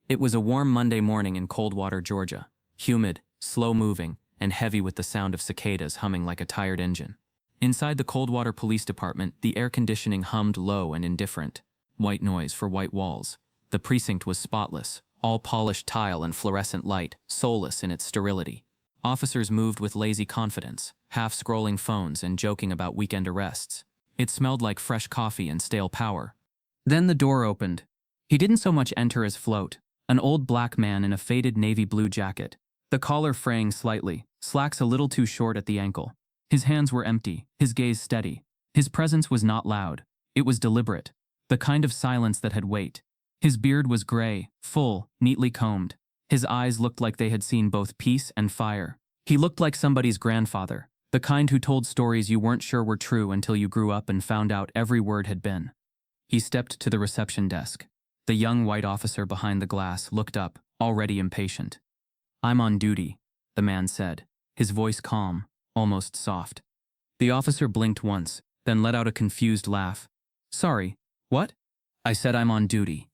It was a warm Monday morning in Coldwater, Georgia. Humid, slow-moving, and heavy with the sound of cicadas humming like a tired engine. Inside the Coldwater Police Department, the air conditioning hummed low and indifferent. White noise for white walls. The precinct was spotless, all polished tile and fluorescent light, soulless in its sterility. Officers moved with lazy confidence, half-scrolling phones and joking about weekend arrests. It smelled like fresh coffee and stale power. Then the door opened. He didn't so much enter as float. An old black man in a faded navy blue jacket, the collar fraying slightly, slacks a little too short at the ankle. His hands were empty, his gaze steady. His presence was not loud. It was deliberate, the kind of silence that had weight. His beard was gray, full, neatly combed. His eyes looked like they had seen both peace and fire. He looked like somebody's grandfather, the kind who told stories you weren't sure were true until you grew up and found out every word had been. He stepped to the reception desk. The young white officer behind the glass looked up, already impatient. "I'm on duty," the man said, his voice calm, almost soft. The officer blinked once, then let out a confused laugh. "Sorry, what?" "I said I'm on duty."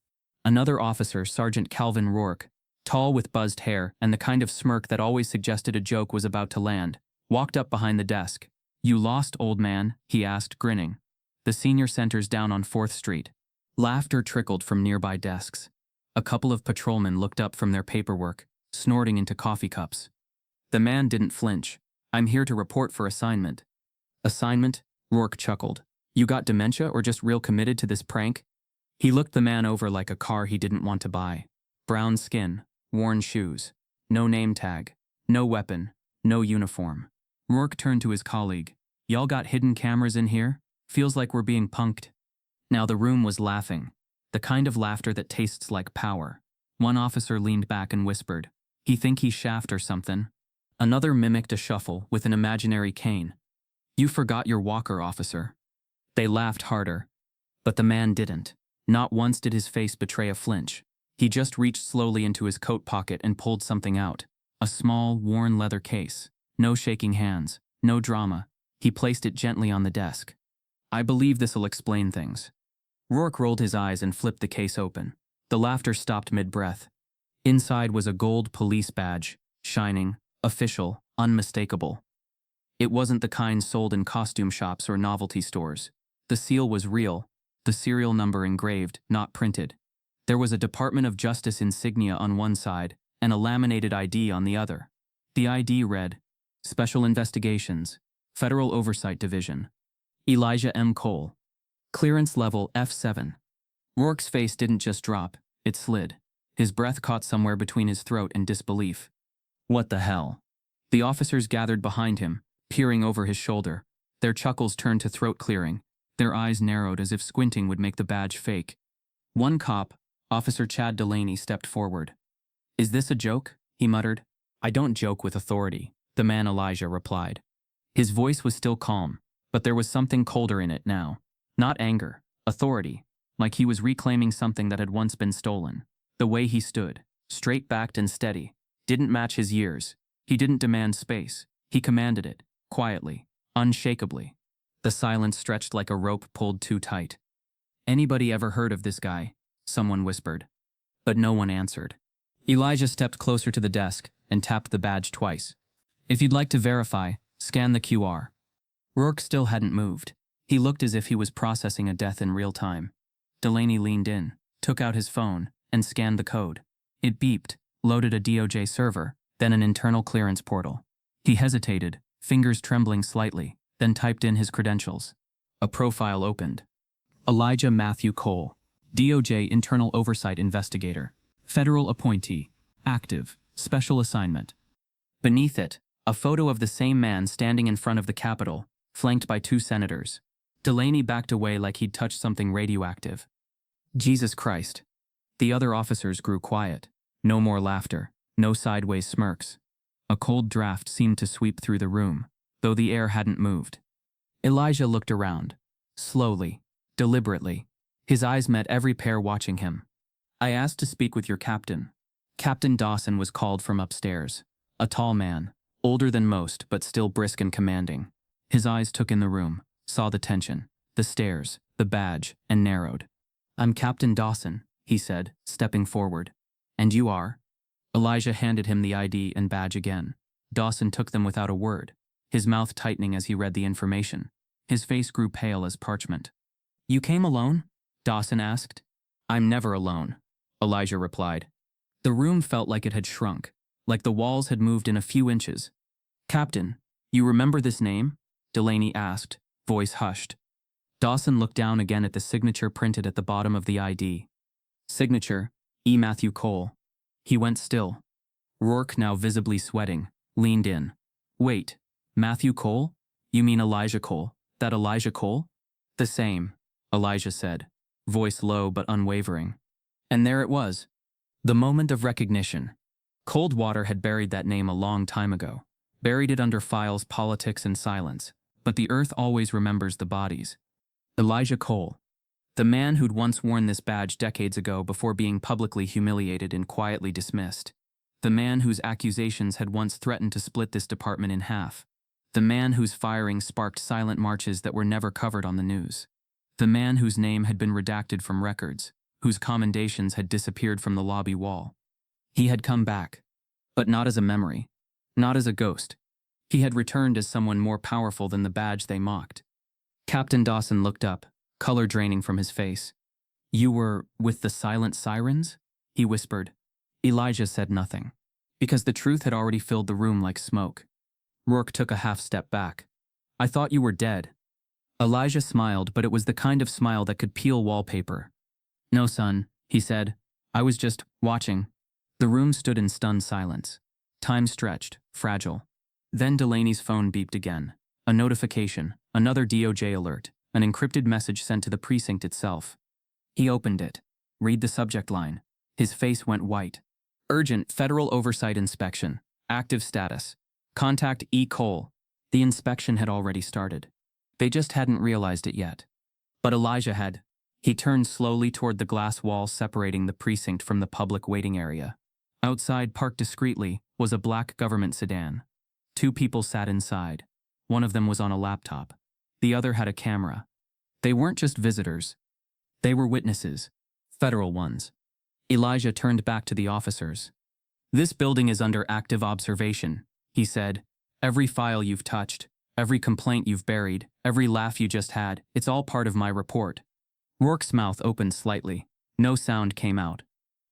Another officer, Sergeant Calvin Rourke, tall with buzzed hair and the kind of smirk that always suggested a joke was about to land, walked up behind the desk. "You lost, old man?" he asked, grinning. "The senior center's down on 4th Street. Laughter trickled from nearby desks. A couple of patrolmen looked up from their paperwork, snorting into coffee cups. The man didn't flinch. "I'm here to report for assignment." "Assignment?" Rourke chuckled. "You got dementia or just real committed to this prank?" He looked the man over like a car he didn't want to buy. Brown skin, worn shoes, no name tag, no weapon, no uniform. Rourke turned to his colleague. "Y'all got hidden cameras in here? Feels like we're being punked." Now the room was laughing, the kind of laughter that tastes like power. One officer leaned back and whispered, "He think he's Shaft or something." Another mimicked a shuffle with an imaginary cane. "You forgot your walker, officer." They laughed harder. But the man didn't. Not once did his face betray a flinch. He just reached slowly into his coat pocket and pulled something out. A small, worn leather case. No shaking hands, no drama. He placed it gently on the desk. "I believe this'll explain things." Rourke rolled his eyes and flipped the case open. The laughter stopped mid-breath. Inside was a gold police badge, shining, official, unmistakable. It wasn't the kind sold in costume shops or novelty stores. The seal was real, the serial number engraved, not printed. There was a Department of Justice insignia on one side and a laminated ID on the other. The ID read, "Special Investigations, Federal Oversight Division, Elijah M. Cole. Clearance level F7. Rourke's face didn't just drop, it slid. His breath caught somewhere between his throat and disbelief. What the hell? The officers gathered behind him, peering over his shoulder. Their chuckles turned to throat clearing. Their eyes narrowed as if squinting would make the badge fake. One cop, Officer Chad Delaney, stepped forward. "Is this a joke?" he muttered. "I don't joke with authority," the man Elijah replied. His voice was still calm, but there was something colder in it now. Not anger, authority, like he was reclaiming something that had once been stolen. The way he stood, straight-backed and steady, didn't match his years. He didn't demand space. He commanded it, quietly, unshakably. The silence stretched like a rope pulled too tight. "Anybody ever heard of this guy?" someone whispered. But no one answered. Elijah stepped closer to the desk and tapped the badge twice. "If you'd like to verify, scan the QR." Rourke still hadn't moved. He looked as if he was processing a death in real time. Delaney leaned in, took out his phone, and scanned the code. It beeped, loaded a DOJ server, then an internal clearance portal. He hesitated, fingers trembling slightly, then typed in his credentials. A profile opened. Elijah Matthew Cole, DOJ Internal Oversight Investigator, Federal Appointee, Active, Special Assignment. Beneath it, a photo of the same man standing in front of the Capitol, flanked by 2 senators. Delaney backed away like he'd touched something radioactive. Jesus Christ. The other officers grew quiet. No more laughter, no sideways smirks. A cold draft seemed to sweep through the room, though the air hadn't moved. Elijah looked around. Slowly, deliberately. His eyes met every pair watching him. "I asked to speak with your captain." Captain Dawson was called from upstairs. A tall man, older than most but still brisk and commanding. His eyes took in the room, saw the tension, the stares, the badge, and narrowed. "I'm Captain Dawson," he said, stepping forward. And you are? Elijah handed him the ID and badge again. Dawson took them without a word, his mouth tightening as he read the information. His face grew pale as parchment. You came alone? Dawson asked. I'm never alone, Elijah replied. The room felt like it had shrunk, like the walls had moved in a few inches. Captain, you remember this name? Delaney asked, voice hushed. Dawson looked down again at the signature printed at the bottom of the ID. Signature, E. Matthew Cole. He went still. Rourke, now visibly sweating, leaned in. Wait, Matthew Cole? You mean Elijah Cole? That Elijah Cole? The same, Elijah said, voice low but unwavering. And there it was. The moment of recognition. Coldwater had buried that name a long time ago. Buried it under files, politics, and silence. But the earth always remembers the bodies. Elijah Cole. The man who'd once worn this badge decades ago before being publicly humiliated and quietly dismissed. The man whose accusations had once threatened to split this department in half. The man whose firing sparked silent marches that were never covered on the news. The man whose name had been redacted from records, whose commendations had disappeared from the lobby wall. He had come back, but not as a memory, not as a ghost. He had returned as someone more powerful than the badge they mocked. Captain Dawson looked up, color draining from his face. You were with the silent sirens? He whispered. Elijah said nothing, because the truth had already filled the room like smoke. Rourke took a half step back. I thought you were dead. Elijah smiled, but it was the kind of smile that could peel wallpaper. No, son, he said. I was just watching. The room stood in stunned silence. Time stretched, fragile. Then Delaney's phone beeped again. A notification, another DOJ alert, an encrypted message sent to the precinct itself. He opened it. Read the subject line. His face went white. Urgent federal oversight inspection. Active status. Contact E. Cole. The inspection had already started. They just hadn't realized it yet. But Elijah had. He turned slowly toward the glass wall separating the precinct from the public waiting area. Outside, parked discreetly, was a black government sedan. 2 people sat inside. One of them was on a laptop. The other had a camera. They weren't just visitors. They were witnesses. Federal ones. Elijah turned back to the officers. This building is under active observation, he said. Every file you've touched, every complaint you've buried, every laugh you just had, it's all part of my report. Rourke's mouth opened slightly. No sound came out.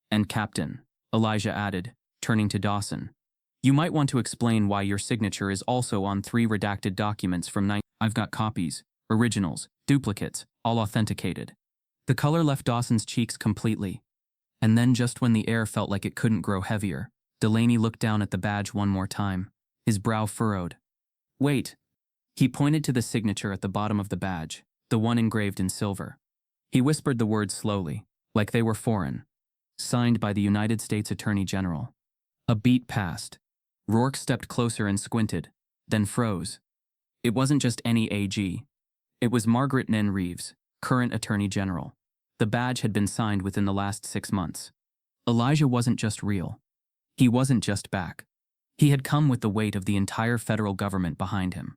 And Captain, Elijah added, turning to Dawson. You might want to explain why your signature is also on 3 redacted documents from 9. I've got copies, originals, duplicates, all authenticated. The color left Dawson's cheeks completely. And then just when the air felt like it couldn't grow heavier, Delaney looked down at the badge one more time, his brow furrowed. Wait. He pointed to the signature at the bottom of the badge, the one engraved in silver. He whispered the words slowly, like they were foreign. Signed by the United States Attorney General. A beat passed. Rourke stepped closer and squinted, then froze. It wasn't just any AG. It was Margaret Nen Reeves, current Attorney General. The badge had been signed within the last 6 months. Elijah wasn't just real. He wasn't just back. He had come with the weight of the entire federal government behind him.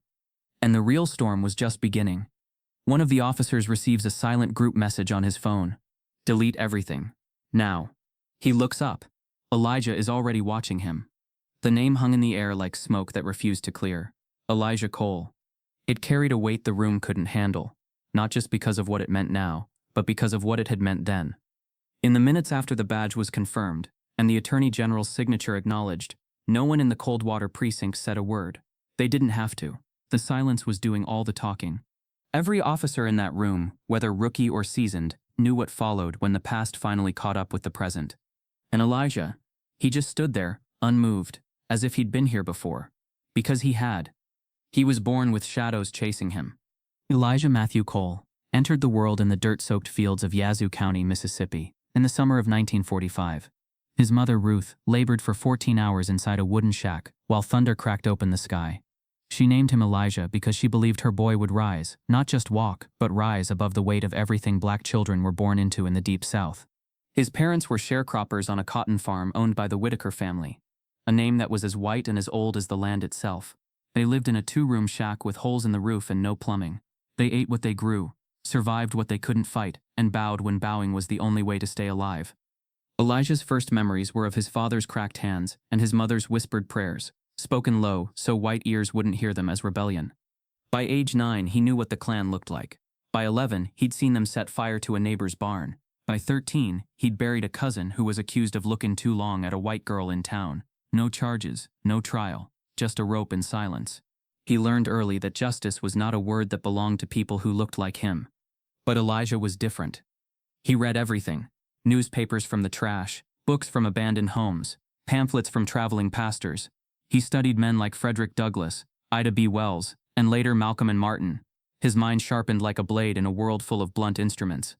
And the real storm was just beginning. One of the officers receives a silent group message on his phone. Delete everything. Now. He looks up. Elijah is already watching him. The name hung in the air like smoke that refused to clear. Elijah Cole. It carried a weight the room couldn't handle, not just because of what it meant now, but because of what it had meant then. In the minutes after the badge was confirmed, and the Attorney General's signature acknowledged, no one in the Coldwater precinct said a word. They didn't have to. The silence was doing all the talking. Every officer in that room, whether rookie or seasoned, knew what followed when the past finally caught up with the present. And Elijah, he just stood there, unmoved, as if he'd been here before. Because he had. He was born with shadows chasing him. Elijah Matthew Cole entered the world in the dirt-soaked fields of Yazoo County, Mississippi, in the summer of 1945. His mother, Ruth, labored for 14 hours inside a wooden shack while thunder cracked open the sky. She named him Elijah because she believed her boy would rise, not just walk, but rise above the weight of everything black children were born into in the Deep South. His parents were sharecroppers on a cotton farm owned by the Whitaker family, a name that was as white and as old as the land itself. They lived in a 2-room shack with holes in the roof and no plumbing. They ate what they grew, survived what they couldn't fight, and bowed when bowing was the only way to stay alive. Elijah's first memories were of his father's cracked hands and his mother's whispered prayers, spoken low so white ears wouldn't hear them as rebellion. By age 9, he knew what the clan looked like. By 11, he'd seen them set fire to a neighbor's barn. By 13, he'd buried a cousin who was accused of looking too long at a white girl in town. No charges, no trial, just a rope and silence. He learned early that justice was not a word that belonged to people who looked like him. But Elijah was different. He read everything. Newspapers from the trash, books from abandoned homes, pamphlets from traveling pastors. He studied men like Frederick Douglass, Ida B. Wells, and later Malcolm and Martin. His mind sharpened like a blade in a world full of blunt instruments.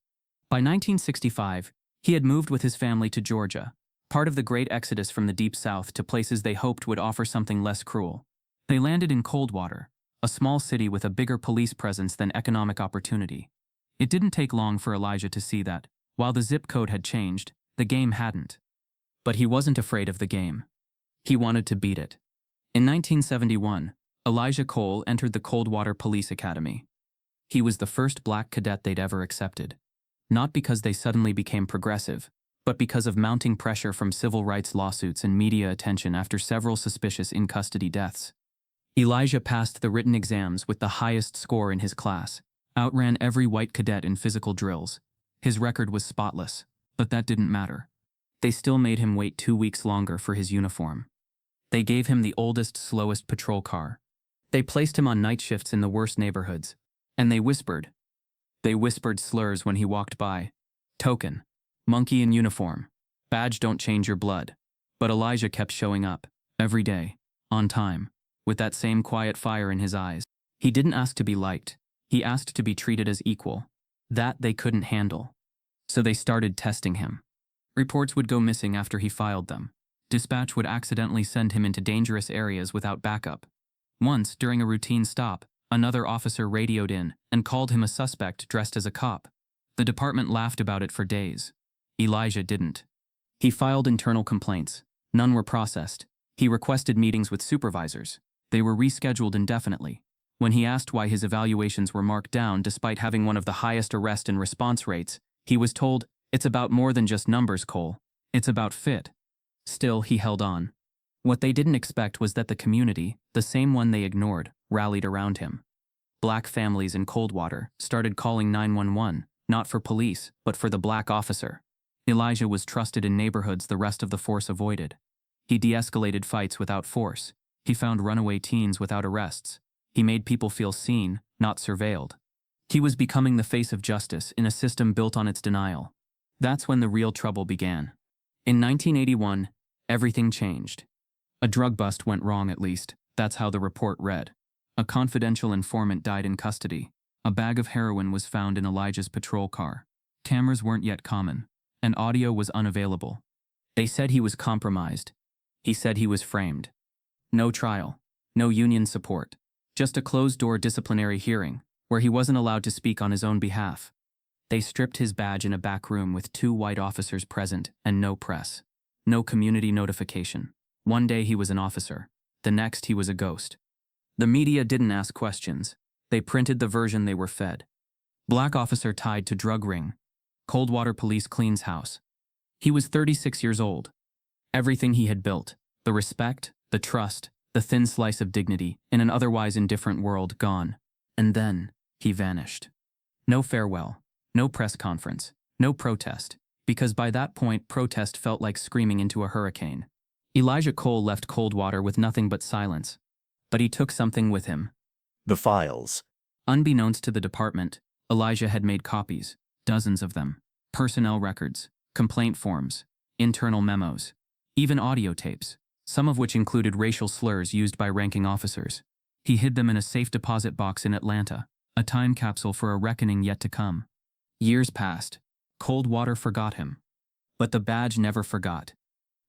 By 1965, he had moved with his family to Georgia, part of the great exodus from the Deep South to places they hoped would offer something less cruel. They landed in Coldwater, a small city with a bigger police presence than economic opportunity. It didn't take long for Elijah to see that, while the zip code had changed, the game hadn't. But he wasn't afraid of the game. He wanted to beat it. In 1971, Elijah Cole entered the Coldwater Police Academy. He was the first black cadet they'd ever accepted. Not because they suddenly became progressive, but because of mounting pressure from civil rights lawsuits and media attention after several suspicious in-custody deaths. Elijah passed the written exams with the highest score in his class, outran every white cadet in physical drills. His record was spotless, but that didn't matter. They still made him wait 2 weeks longer for his uniform. They gave him the oldest, slowest patrol car. They placed him on night shifts in the worst neighborhoods. And they whispered. They whispered slurs when he walked by. Token. Monkey in uniform. Badge don't change your blood. But Elijah kept showing up. Every day. On time. With that same quiet fire in his eyes. He didn't ask to be liked. He asked to be treated as equal. That they couldn't handle. So they started testing him. Reports would go missing after he filed them. Dispatch would accidentally send him into dangerous areas without backup. Once, during a routine stop, another officer radioed in and called him a suspect dressed as a cop. The department laughed about it for days. Elijah didn't. He filed internal complaints. None were processed. He requested meetings with supervisors. They were rescheduled indefinitely. When he asked why his evaluations were marked down despite having one of the highest arrest and response rates, he was told, "It's about more than just numbers, Cole. It's about fit." Still, he held on. What they didn't expect was that the community, the same one they ignored, rallied around him. Black families in Coldwater started calling 911, not for police, but for the black officer. Elijah was trusted in neighborhoods the rest of the force avoided. He de-escalated fights without force. He found runaway teens without arrests. He made people feel seen, not surveilled. He was becoming the face of justice in a system built on its denial. That's when the real trouble began. In 1981, everything changed. A drug bust went wrong, at least. That's how the report read. A confidential informant died in custody. A bag of heroin was found in Elijah's patrol car. Cameras weren't yet common, and audio was unavailable. They said he was compromised. He said he was framed. No trial. No union support. Just a closed-door disciplinary hearing, where he wasn't allowed to speak on his own behalf. They stripped his badge in a back room with 2 white officers present and no press. No community notification. One day he was an officer. The next he was a ghost. The media didn't ask questions. They printed the version they were fed. Black officer tied to drug ring. Coldwater police cleans house. He was 36 years old. Everything he had built, the respect, the trust, the thin slice of dignity, in an otherwise indifferent world, gone. And then, he vanished. No farewell, no press conference, no protest, because by that point protest felt like screaming into a hurricane. Elijah Cole left Coldwater with nothing but silence. But he took something with him. The files. Unbeknownst to the department, Elijah had made copies, dozens of them. Personnel records, complaint forms, internal memos, even audio tapes, some of which included racial slurs used by ranking officers. He hid them in a safe deposit box in Atlanta, a time capsule for a reckoning yet to come. Years passed. Coldwater forgot him. But the badge never forgot.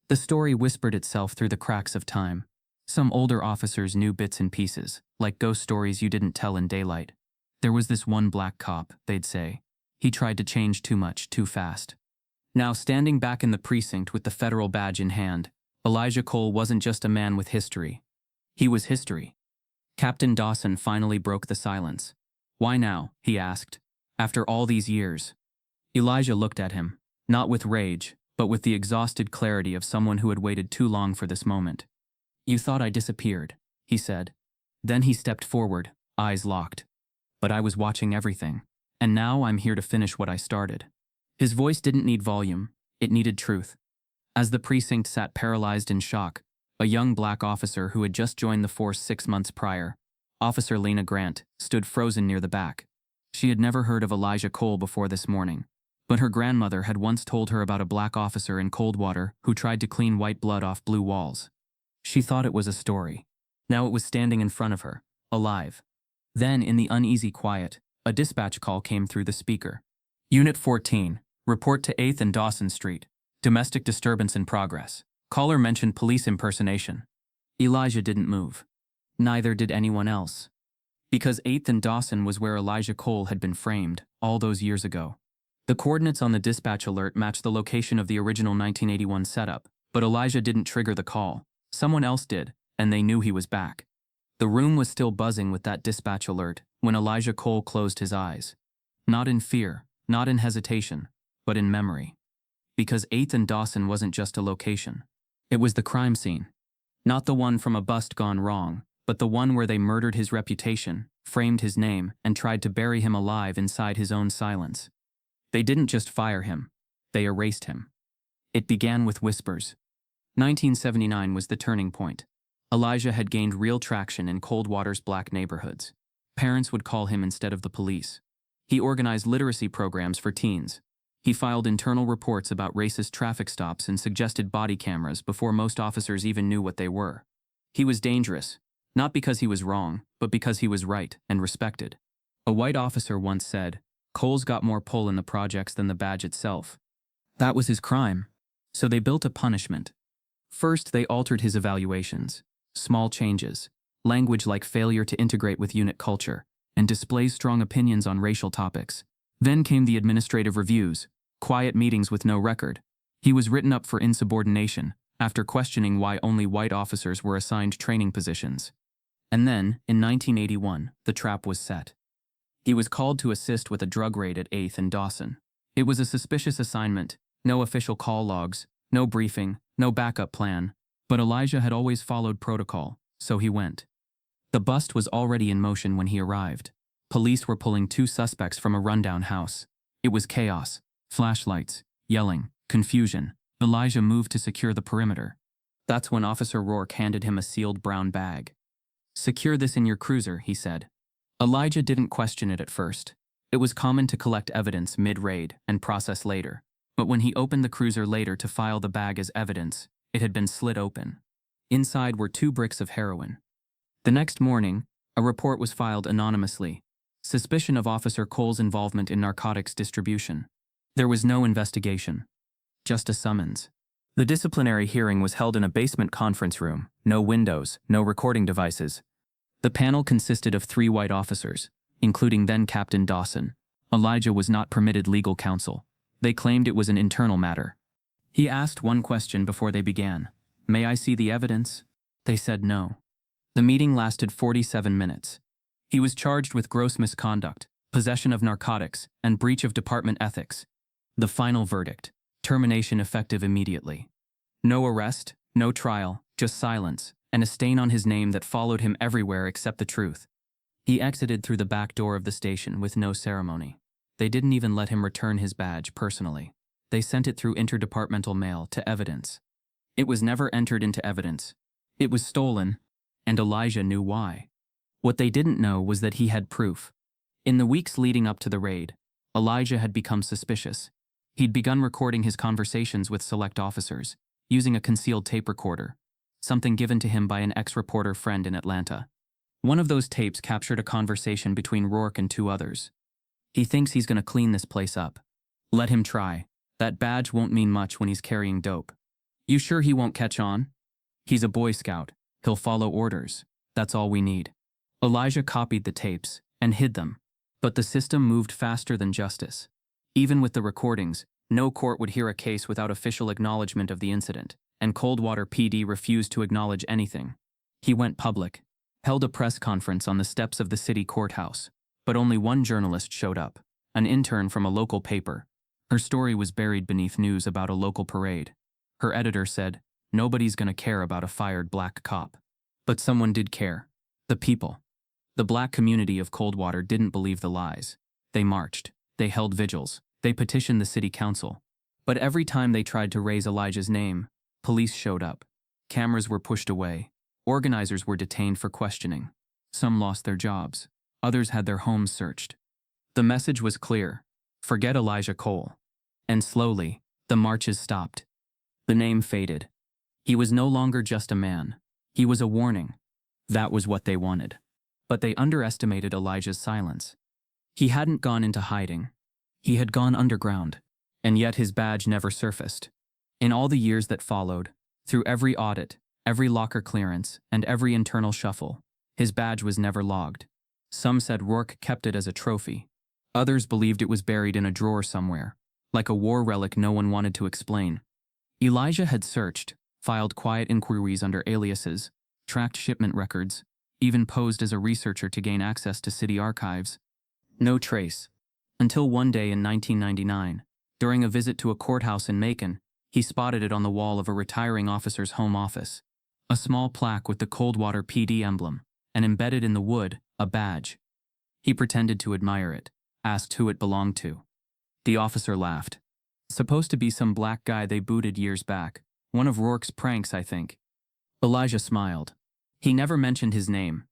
The story whispered itself through the cracks of time. Some older officers knew bits and pieces, like ghost stories you didn't tell in daylight. There was this one black cop, they'd say. He tried to change too much, too fast. Now, standing back in the precinct with the federal badge in hand, Elijah Cole wasn't just a man with history. He was history. Captain Dawson finally broke the silence. "Why now?" he asked. "After all these years?" Elijah looked at him, not with rage, but with the exhausted clarity of someone who had waited too long for this moment. "You thought I disappeared," he said. Then he stepped forward, eyes locked. "But I was watching everything. And now I'm here to finish what I started." His voice didn't need volume, it needed truth. As the precinct sat paralyzed in shock, a young black officer who had just joined the force 6 months prior, Officer Lena Grant, stood frozen near the back. She had never heard of Elijah Cole before this morning, but her grandmother had once told her about a black officer in Coldwater who tried to clean white blood off blue walls. She thought it was a story. Now it was standing in front of her, alive. Then, in the uneasy quiet, a dispatch call came through the speaker. "Unit 14, report to 8th and Dawson Street. Domestic disturbance in progress. Caller mentioned police impersonation." Elijah didn't move. Neither did anyone else. Because 8th and Dawson was where Elijah Cole had been framed, all those years ago. The coordinates on the dispatch alert matched the location of the original 1981 setup, but Elijah didn't trigger the call. Someone else did, and they knew he was back. The room was still buzzing with that dispatch alert when Elijah Cole closed his eyes. Not in fear, not in hesitation, but in memory. Because 8th and Dawson wasn't just a location. It was the crime scene. Not the one from a bust gone wrong, but the one where they murdered his reputation, framed his name, and tried to bury him alive inside his own silence. They didn't just fire him, they erased him. It began with whispers. 1979 was the turning point. Elijah had gained real traction in Coldwater's black neighborhoods. Parents would call him instead of the police. He organized literacy programs for teens. He filed internal reports about racist traffic stops and suggested body cameras before most officers even knew what they were. He was dangerous, not because he was wrong, but because he was right and respected. A white officer once said, "Cole's got more pull in the projects than the badge itself." That was his crime. So they built a punishment. First, they altered his evaluations. Small changes, language like failure to integrate with unit culture, and displays strong opinions on racial topics. Then came the administrative reviews, quiet meetings with no record. He was written up for insubordination, after questioning why only white officers were assigned training positions. And then, in 1981, the trap was set. He was called to assist with a drug raid at 8th and Dawson. It was a suspicious assignment, no official call logs, no briefing, no backup plan, but Elijah had always followed protocol, so he went. The bust was already in motion when he arrived. Police were pulling 2 suspects from a rundown house. It was chaos, flashlights, yelling, confusion. Elijah moved to secure the perimeter. That's when Officer Rourke handed him a sealed brown bag. "Secure this in your cruiser," he said. Elijah didn't question it at first. It was common to collect evidence mid-raid and process later. But when he opened the cruiser later to file the bag as evidence, it had been slit open. Inside were 2 bricks of heroin. The next morning, a report was filed anonymously. Suspicion of Officer Cole's involvement in narcotics distribution. There was no investigation. Just a summons. The disciplinary hearing was held in a basement conference room, no windows, no recording devices. The panel consisted of 3 white officers, including then Captain Dawson. Elijah was not permitted legal counsel. They claimed it was an internal matter. He asked one question before they began. "May I see the evidence?" They said no. The meeting lasted 47 minutes. He was charged with gross misconduct, possession of narcotics, and breach of department ethics. The final verdict: termination effective immediately. No arrest, no trial, just silence, and a stain on his name that followed him everywhere except the truth. He exited through the back door of the station with no ceremony. They didn't even let him return his badge personally. They sent it through interdepartmental mail to evidence. It was never entered into evidence. It was stolen, and Elijah knew why. What they didn't know was that he had proof. In the weeks leading up to the raid, Elijah had become suspicious. He'd begun recording his conversations with select officers, using a concealed tape recorder, something given to him by an ex-reporter friend in Atlanta. One of those tapes captured a conversation between Rourke and 2 others. "He thinks he's gonna clean this place up. Let him try. That badge won't mean much when he's carrying dope. You sure he won't catch on? He's a Boy Scout. He'll follow orders. That's all we need." Elijah copied the tapes and hid them. But the system moved faster than justice. Even with the recordings, no court would hear a case without official acknowledgement of the incident, and Coldwater PD refused to acknowledge anything. He went public, held a press conference on the steps of the city courthouse, but only one journalist showed up, an intern from a local paper. Her story was buried beneath news about a local parade. Her editor said, "Nobody's gonna care about a fired black cop." But someone did care. The people. The black community of Coldwater didn't believe the lies. They marched. They held vigils. They petitioned the city council. But every time they tried to raise Elijah's name, police showed up. Cameras were pushed away. Organizers were detained for questioning. Some lost their jobs. Others had their homes searched. The message was clear. Forget Elijah Cole. And slowly, the marches stopped. The name faded. He was no longer just a man. He was a warning. That was what they wanted. But they underestimated Elijah's silence. He hadn't gone into hiding. He had gone underground. And yet his badge never surfaced. In all the years that followed, through every audit, every locker clearance, and every internal shuffle, his badge was never logged. Some said Rourke kept it as a trophy. Others believed it was buried in a drawer somewhere, like a war relic no one wanted to explain. Elijah had searched, filed quiet inquiries under aliases, tracked shipment records, even posed as a researcher to gain access to city archives. No trace. Until one day in 1999, during a visit to a courthouse in Macon, he spotted it on the wall of a retiring officer's home office. A small plaque with the Coldwater PD emblem, and embedded in the wood, a badge. He pretended to admire it, asked who it belonged to. The officer laughed. "Supposed to be some black guy they booted years back. One of Rourke's pranks, I think." Elijah smiled. He never mentioned his name.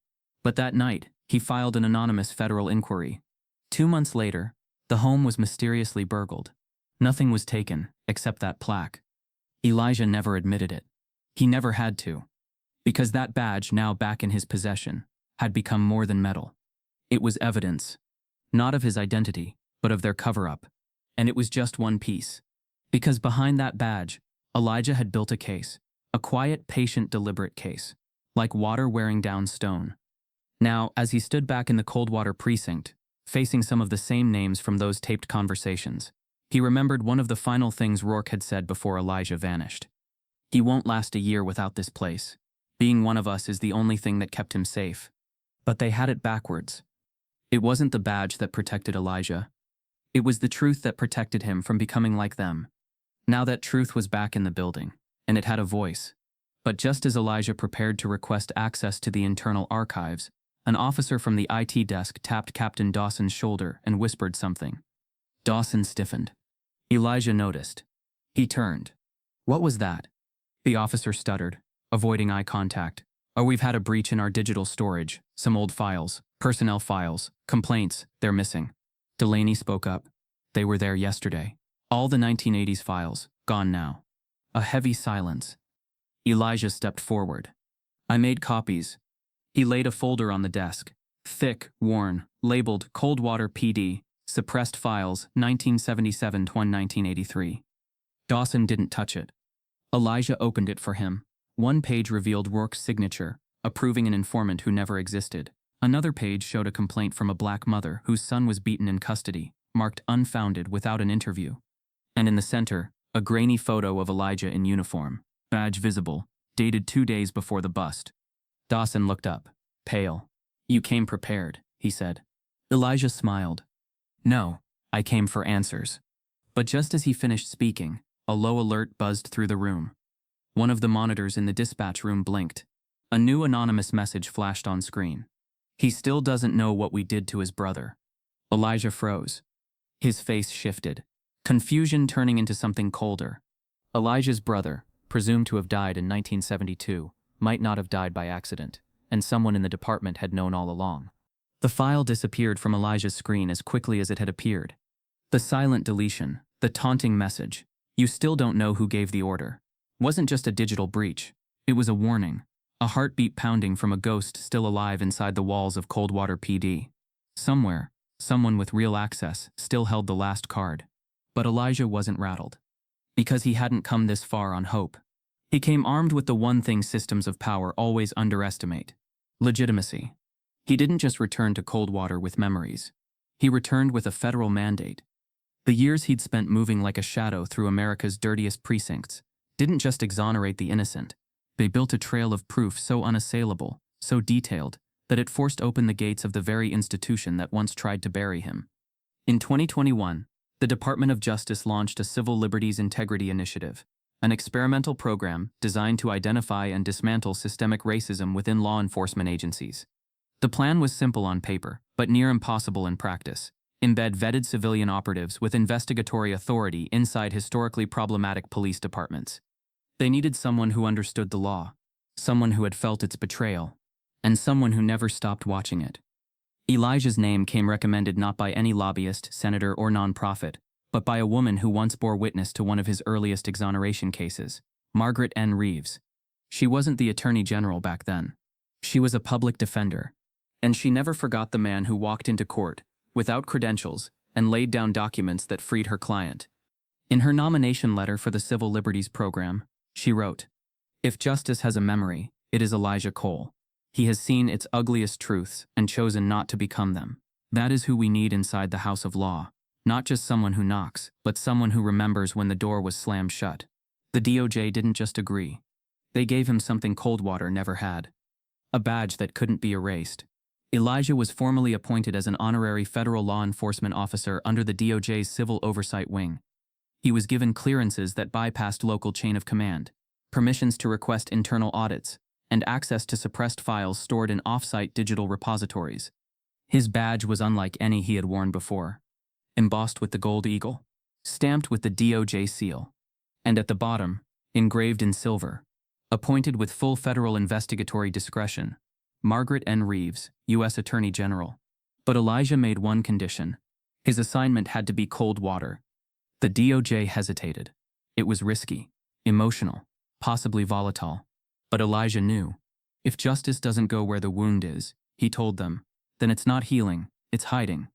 But that night, he filed an anonymous federal inquiry. 2 months later, the home was mysteriously burgled. Nothing was taken, except that plaque. Elijah never admitted it. He never had to. Because that badge, now back in his possession, had become more than metal. It was evidence. Not of his identity, but of their cover-up. And it was just one piece. Because behind that badge, Elijah had built a case. A quiet, patient, deliberate case. Like water wearing down stone. Now, as he stood back in the Coldwater precinct, facing some of the same names from those taped conversations, he remembered one of the final things Rourke had said before Elijah vanished. "He won't last a year without this place. Being one of us is the only thing that kept him safe." But they had it backwards. It wasn't the badge that protected Elijah. It was the truth that protected him from becoming like them. Now that truth was back in the building, and it had a voice. But just as Elijah prepared to request access to the internal archives, an officer from the IT desk tapped Captain Dawson's shoulder and whispered something. Dawson stiffened. Elijah noticed. He turned. "What was that?" The officer stuttered, avoiding eye contact. "Oh, we've had a breach in our digital storage. Some old files, personnel files, complaints, they're missing." Delaney spoke up. "They were there yesterday. All the 1980s files, gone now." A heavy silence. Elijah stepped forward. "I made copies." He laid a folder on the desk. Thick, worn, labeled Coldwater PD, suppressed files, 1977 to 1983. Dawson didn't touch it. Elijah opened it for him. One page revealed Rourke's signature, approving an informant who never existed. Another page showed a complaint from a black mother whose son was beaten in custody, marked unfounded without an interview. And in the center, a grainy photo of Elijah in uniform, badge visible, dated 2 days before the bust. Dawson looked up, pale. "You came prepared," he said. Elijah smiled. "No, I came for answers." But just as he finished speaking, a low alert buzzed through the room. One of the monitors in the dispatch room blinked. A new anonymous message flashed on screen. "He still doesn't know what we did to his brother." Elijah froze. His face shifted, confusion turning into something colder. Elijah's brother, presumed to have died in 1972, might not have died by accident, and someone in the department had known all along. The file disappeared from Elijah's screen as quickly as it had appeared. The silent deletion, the taunting message, "You still don't know who gave the order," wasn't just a digital breach. It was a warning, a heartbeat pounding from a ghost still alive inside the walls of Coldwater PD. Somewhere, someone with real access still held the last card. But Elijah wasn't rattled. Because he hadn't come this far on hope. He came armed with the one thing systems of power always underestimate: legitimacy. He didn't just return to Coldwater with memories. He returned with a federal mandate. The years he'd spent moving like a shadow through America's dirtiest precincts didn't just exonerate the innocent. They built a trail of proof so unassailable, so detailed, that it forced open the gates of the very institution that once tried to bury him. In 2021, the Department of Justice launched a Civil Liberties Integrity Initiative, an experimental program designed to identify and dismantle systemic racism within law enforcement agencies. The plan was simple on paper, but near impossible in practice. Embed vetted civilian operatives with investigatory authority inside historically problematic police departments. They needed someone who understood the law, someone who had felt its betrayal, and someone who never stopped watching it. Elijah's name came recommended not by any lobbyist, senator, or nonprofit, but by a woman who once bore witness to one of his earliest exoneration cases, Margaret N. Reeves. She wasn't the Attorney General back then. She was a public defender. And she never forgot the man who walked into court, without credentials, and laid down documents that freed her client. In her nomination letter for the Civil Liberties Program, she wrote, "If justice has a memory, it is Elijah Cole. He has seen its ugliest truths and chosen not to become them. That is who we need inside the House of Law. Not just someone who knocks, but someone who remembers when the door was slammed shut." The DOJ didn't just agree. They gave him something Coldwater never had. A badge that couldn't be erased. Elijah was formally appointed as an honorary federal law enforcement officer under the DOJ's Civil Oversight Wing. He was given clearances that bypassed local chain of command, permissions to request internal audits, and access to suppressed files stored in off-site digital repositories. His badge was unlike any he had worn before. Embossed with the gold eagle, stamped with the DOJ seal, and at the bottom, engraved in silver, appointed with full federal investigatory discretion, Margaret N. Reeves, U.S. Attorney General. But Elijah made one condition. His assignment had to be Coldwater. The DOJ hesitated. It was risky, emotional, possibly volatile. But Elijah knew. If justice doesn't go where the wound is, he told them, then it's not healing, it's hiding.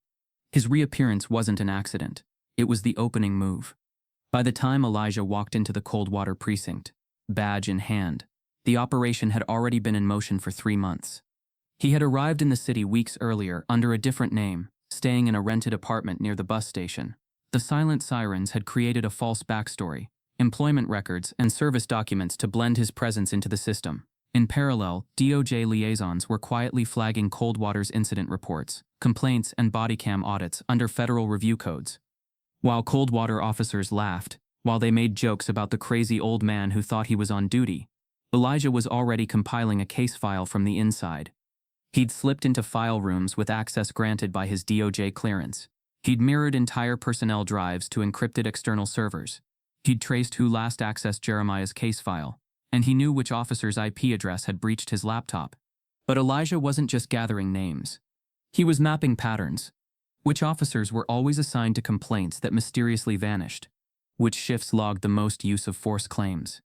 His reappearance wasn't an accident. It was the opening move. By the time Elijah walked into the Coldwater precinct, badge in hand, the operation had already been in motion for 3 months. He had arrived in the city weeks earlier under a different name, staying in a rented apartment near the bus station. The silent sirens had created a false backstory, employment records, and service documents to blend his presence into the system. In parallel, DOJ liaisons were quietly flagging Coldwater's incident reports, complaints, and body cam audits under federal review codes. While Coldwater officers laughed, while they made jokes about the crazy old man who thought he was on duty, Elijah was already compiling a case file from the inside. He'd slipped into file rooms with access granted by his DOJ clearance. He'd mirrored entire personnel drives to encrypted external servers. He'd traced who last accessed Jeremiah's case file, and he knew which officer's IP address had breached his laptop. But Elijah wasn't just gathering names. He was mapping patterns. Which officers were always assigned to complaints that mysteriously vanished? Which shifts logged the most use of force claims?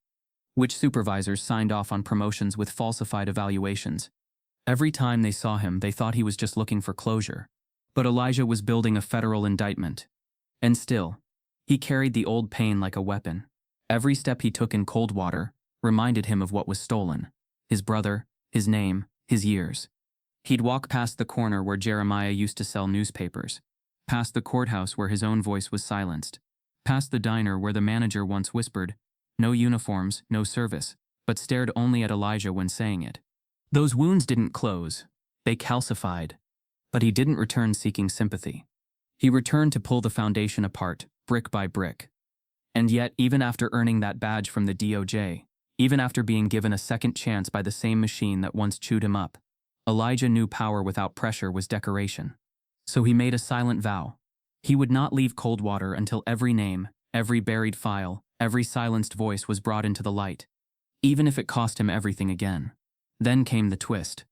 Which supervisors signed off on promotions with falsified evaluations? Every time they saw him, they thought he was just looking for closure. But Elijah was building a federal indictment. And still, he carried the old pain like a weapon. Every step he took in Coldwater reminded him of what was stolen. His brother, his name, his years. He'd walk past the corner where Jeremiah used to sell newspapers, past the courthouse where his own voice was silenced, past the diner where the manager once whispered, "No uniforms, no service," but stared only at Elijah when saying it. Those wounds didn't close, they calcified. But he didn't return seeking sympathy. He returned to pull the foundation apart, brick by brick. And yet, even after earning that badge from the DOJ, even after being given a second chance by the same machine that once chewed him up, Elijah knew power without pressure was decoration. So he made a silent vow. He would not leave Coldwater until every name, every buried file, every silenced voice was brought into the light, even if it cost him everything again. Then came the twist.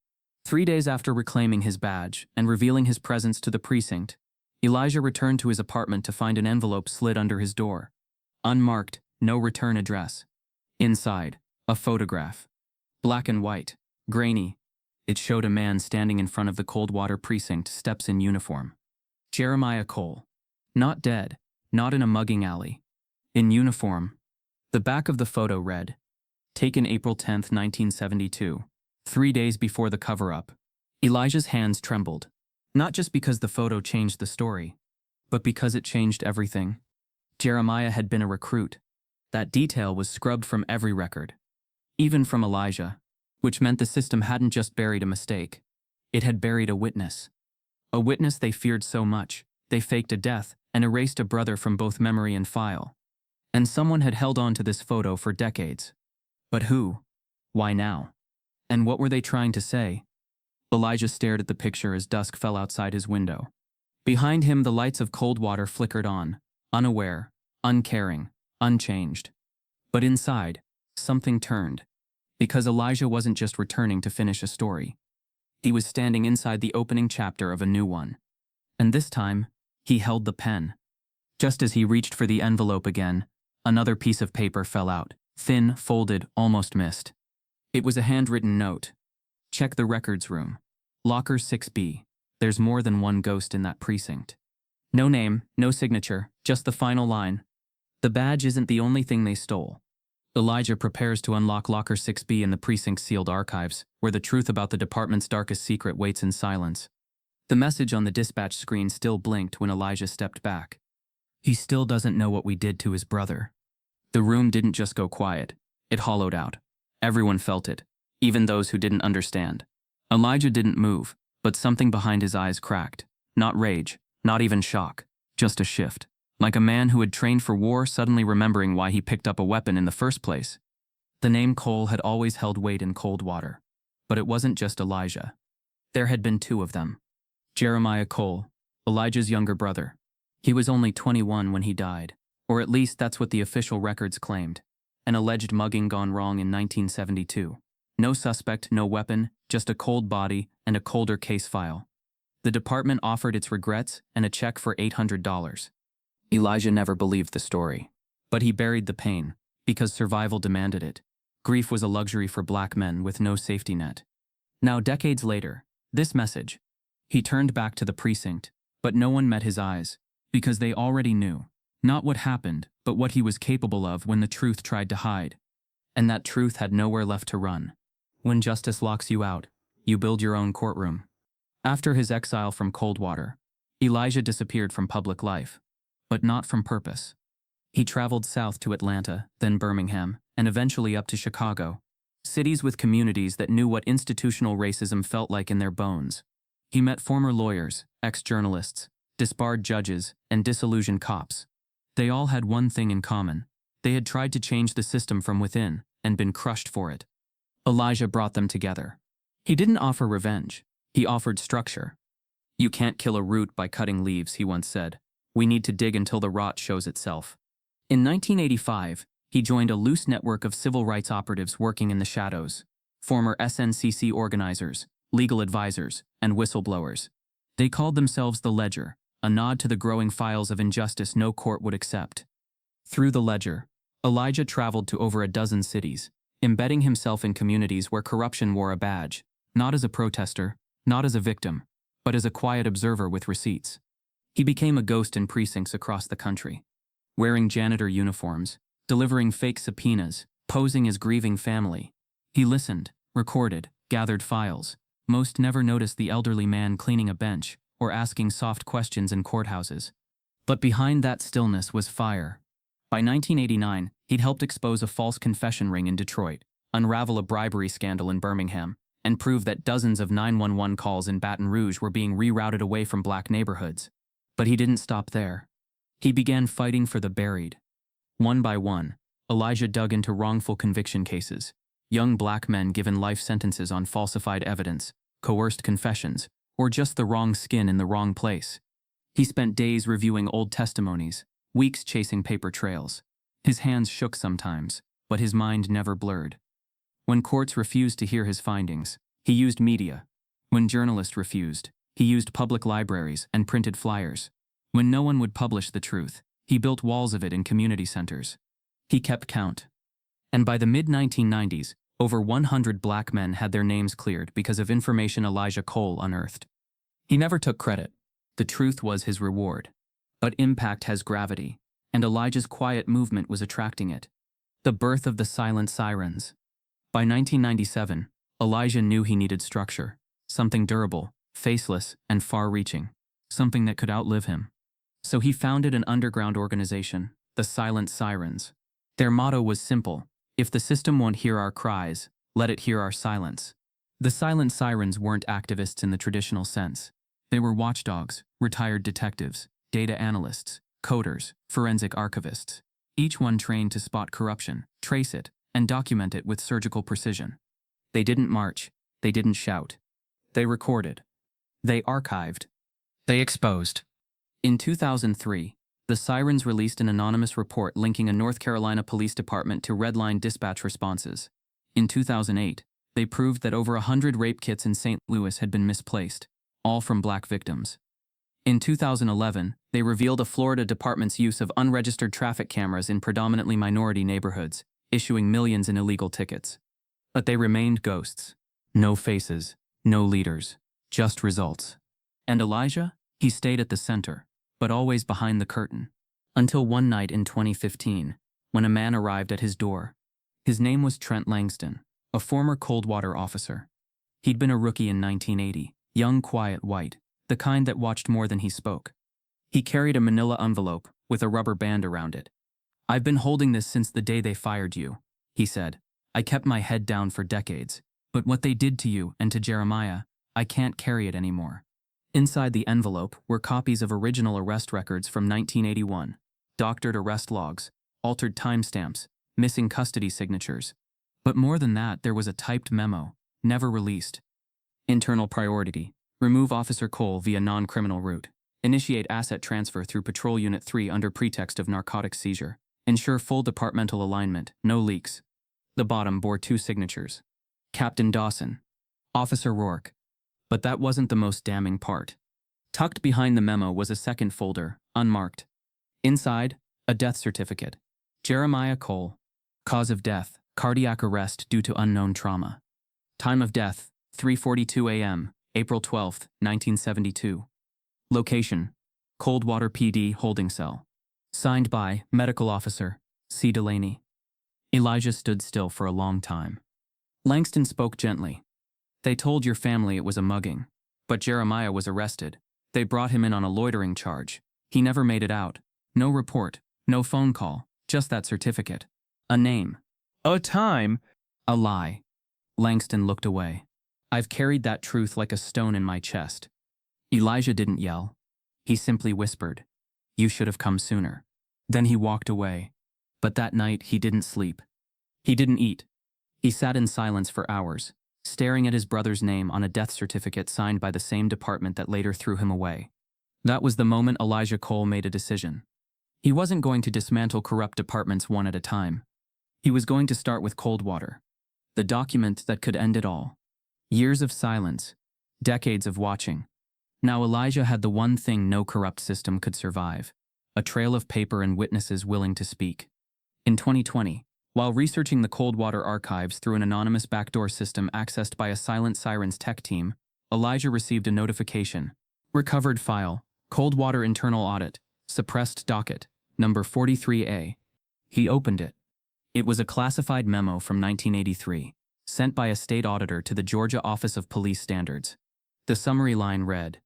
3 days after reclaiming his badge and revealing his presence to the precinct, Elijah returned to his apartment to find an envelope slid under his door. Unmarked, no return address. Inside, a photograph. Black and white, grainy. It showed a man standing in front of the Coldwater precinct, steps in uniform. Jeremiah Cole. Not dead, not in a mugging alley. In uniform. The back of the photo read, "Taken April 10th, 1972. 3 days before the cover-up." Elijah's hands trembled, not just because the photo changed the story, but because it changed everything. Jeremiah had been a recruit. That detail was scrubbed from every record, even from Elijah, which meant the system hadn't just buried a mistake. It had buried a witness. A witness they feared so much, they faked a death and erased a brother from both memory and file. And someone had held on to this photo for decades. But who? Why now? And what were they trying to say? Elijah stared at the picture as dusk fell outside his window. Behind him, the lights of Coldwater flickered on, unaware, uncaring, unchanged. But inside, something turned. Because Elijah wasn't just returning to finish a story. He was standing inside the opening chapter of a new one. And this time, he held the pen. Just as he reached for the envelope again, another piece of paper fell out, thin, folded, almost missed. It was a handwritten note. Check the records room. Locker 6B. There's more than one ghost in that precinct. No name, no signature, just the final line. The badge isn't the only thing they stole. Elijah prepares to unlock Locker 6B in the precinct's sealed archives, where the truth about the department's darkest secret waits in silence. The message on the dispatch screen still blinked when Elijah stepped back. He still doesn't know what we did to his brother. The room didn't just go quiet. It hollowed out. Everyone felt it, even those who didn't understand. Elijah didn't move, but something behind his eyes cracked. Not rage, not even shock, just a shift. Like a man who had trained for war suddenly remembering why he picked up a weapon in the first place. The name Cole had always held weight in Coldwater. But it wasn't just Elijah. There had been two of them. Jeremiah Cole, Elijah's younger brother. He was only 21 when he died, or at least that's what the official records claimed. An alleged mugging gone wrong in 1972. No suspect, no weapon, just a cold body and a colder case file. The department offered its regrets and a check for $800. Elijah never believed the story. But he buried the pain, because survival demanded it. Grief was a luxury for black men with no safety net. Now, decades later, this message. He turned back to the precinct, but no one met his eyes, because they already knew. Not what happened, but what he was capable of when the truth tried to hide. And that truth had nowhere left to run. When justice locks you out, you build your own courtroom. After his exile from Coldwater, Elijah disappeared from public life. But not from purpose. He traveled south to Atlanta, then Birmingham, and eventually up to Chicago. Cities with communities that knew what institutional racism felt like in their bones. He met former lawyers, ex-journalists, disbarred judges, and disillusioned cops. They all had one thing in common. They had tried to change the system from within, and been crushed for it. Elijah brought them together. He didn't offer revenge. He offered structure. "You can't kill a root by cutting leaves," he once said. "We need to dig until the rot shows itself." In 1985, he joined a loose network of civil rights operatives working in the shadows, former SNCC organizers, legal advisors, and whistleblowers. They called themselves the Ledger, a nod to the growing files of injustice no court would accept. Through the Ledger, Elijah traveled to over a dozen cities, embedding himself in communities where corruption wore a badge, not as a protester, not as a victim, but as a quiet observer with receipts. He became a ghost in precincts across the country, wearing janitor uniforms, delivering fake subpoenas, posing as grieving family. He listened, recorded, gathered files. Most never noticed the elderly man cleaning a bench or asking soft questions in courthouses. But behind that stillness was fire. By 1989, he'd helped expose a false confession ring in Detroit, unravel a bribery scandal in Birmingham, and prove that dozens of 911 calls in Baton Rouge were being rerouted away from black neighborhoods. But he didn't stop there. He began fighting for the buried. One by one, Elijah dug into wrongful conviction cases, young black men given life sentences on falsified evidence, coerced confessions, or just the wrong skin in the wrong place. He spent days reviewing old testimonies, weeks chasing paper trails. His hands shook sometimes, but his mind never blurred. When courts refused to hear his findings, he used media. When journalists refused, he used public libraries and printed flyers. When no one would publish the truth, he built walls of it in community centers. He kept count. And by the mid-1990s, over 100 black men had their names cleared because of information Elijah Cole unearthed. He never took credit. The truth was his reward. But impact has gravity, and Elijah's quiet movement was attracting it. The birth of the silent sirens. By 1997, Elijah knew he needed structure, something durable, faceless, and far-reaching, something that could outlive him. So he founded an underground organization, the Silent Sirens. Their motto was simple: if the system won't hear our cries, let it hear our silence. The Silent Sirens weren't activists in the traditional sense. They were watchdogs, retired detectives, data analysts, coders, forensic archivists. Each one trained to spot corruption, trace it, and document it with surgical precision. They didn't march. They didn't shout. They recorded. They archived. They exposed. In 2003, the Sirens released an anonymous report linking a North Carolina police department to redline dispatch responses. In 2008, they proved that over 100 rape kits in St. Louis had been misplaced, all from black victims. In 2011, they revealed a Florida department's use of unregistered traffic cameras in predominantly minority neighborhoods, issuing millions in illegal tickets. But they remained ghosts. No faces, no leaders, just results. And Elijah? He stayed at the center, but always behind the curtain. Until one night in 2015, when a man arrived at his door. His name was Trent Langston, a former Coldwater officer. He'd been a rookie in 1980, young, quiet, white, the kind that watched more than he spoke. He carried a manila envelope with a rubber band around it. "I've been holding this since the day they fired you," he said. "I kept my head down for decades, but what they did to you and to Jeremiah, I can't carry it anymore." Inside the envelope were copies of original arrest records from 1981, doctored arrest logs, altered timestamps, missing custody signatures. But more than that, there was a typed memo, never released. Internal priority: remove Officer Cole via non-criminal route. Initiate asset transfer through Patrol Unit 3 under pretext of narcotics seizure. Ensure full departmental alignment, no leaks. The bottom bore two signatures: Captain Dawson, Officer Rourke. But that wasn't the most damning part. Tucked behind the memo was a second folder, unmarked. Inside, a death certificate. Jeremiah Cole. Cause of death: cardiac arrest due to unknown trauma. Time of death: 3:42 a.m., April 12, 1972. Location: Coldwater PD holding cell. Signed by Medical Officer C. Delaney. Elijah stood still for a long time. Langston spoke gently. "They told your family it was a mugging. But Jeremiah was arrested. They brought him in on a loitering charge. He never made it out. No report, no phone call, just that certificate. A name. A time. A lie." Langston looked away. "I've carried that truth like a stone in my chest." Elijah didn't yell. He simply whispered, "You should have come sooner." Then he walked away. But that night he didn't sleep. He didn't eat. He sat in silence for hours, staring at his brother's name on a death certificate signed by the same department that later threw him away. That was the moment Elijah Cole made a decision. He wasn't going to dismantle corrupt departments one at a time. He was going to start with Coldwater, the document that could end it all. Years of silence, decades of watching. Now Elijah had the one thing no corrupt system could survive: a trail of paper and witnesses willing to speak. In 2020, while researching the Coldwater archives through an anonymous backdoor system accessed by a Silent Sirens tech team, Elijah received a notification. Recovered file, Coldwater internal audit, suppressed docket, number 43A. He opened it. It was a classified memo from 1983, sent by a state auditor to the Georgia Office of Police Standards. The summary line read,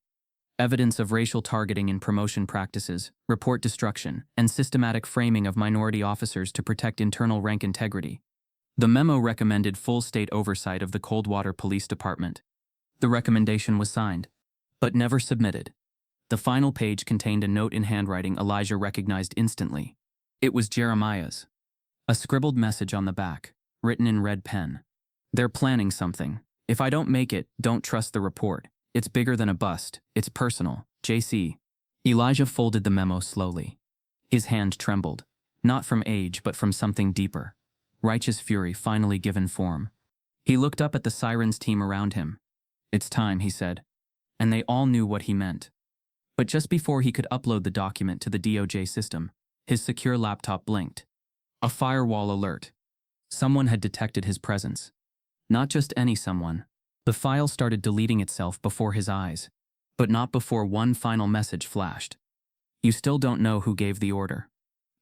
"Evidence of racial targeting in promotion practices, report destruction, and systematic framing of minority officers to protect internal rank integrity." The memo recommended full state oversight of the Coldwater Police Department. The recommendation was signed, but never submitted. The final page contained a note in handwriting Elijah recognized instantly. It was Jeremiah's. A scribbled message on the back, written in red pen. "They're planning something. If I don't make it, don't trust the report. It's bigger than a bust. It's personal. JC." Elijah folded the memo slowly. His hand trembled, not from age but from something deeper. Righteous fury finally given form. He looked up at the Sirens team around him. "It's time," he said. And they all knew what he meant. But just before he could upload the document to the DOJ system, his secure laptop blinked. A firewall alert. Someone had detected his presence. Not just any someone. The file started deleting itself before his eyes, but not before one final message flashed. "You still don't know who gave the order."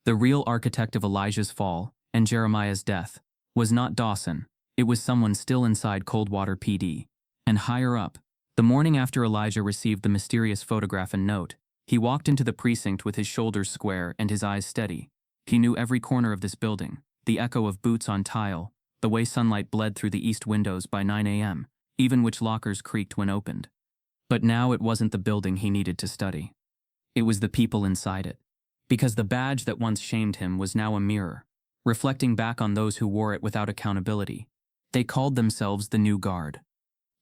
The real architect of Elijah's fall and Jeremiah's death was not Dawson. It was someone still inside Coldwater PD. And higher up, the morning after Elijah received the mysterious photograph and note, he walked into the precinct with his shoulders square and his eyes steady. He knew every corner of this building, the echo of boots on tile, the way sunlight bled through the east windows by 9 a.m., even which lockers creaked when opened. But now it wasn't the building he needed to study. It was the people inside it. Because the badge that once shamed him was now a mirror, reflecting back on those who wore it without accountability. They called themselves the New Guard.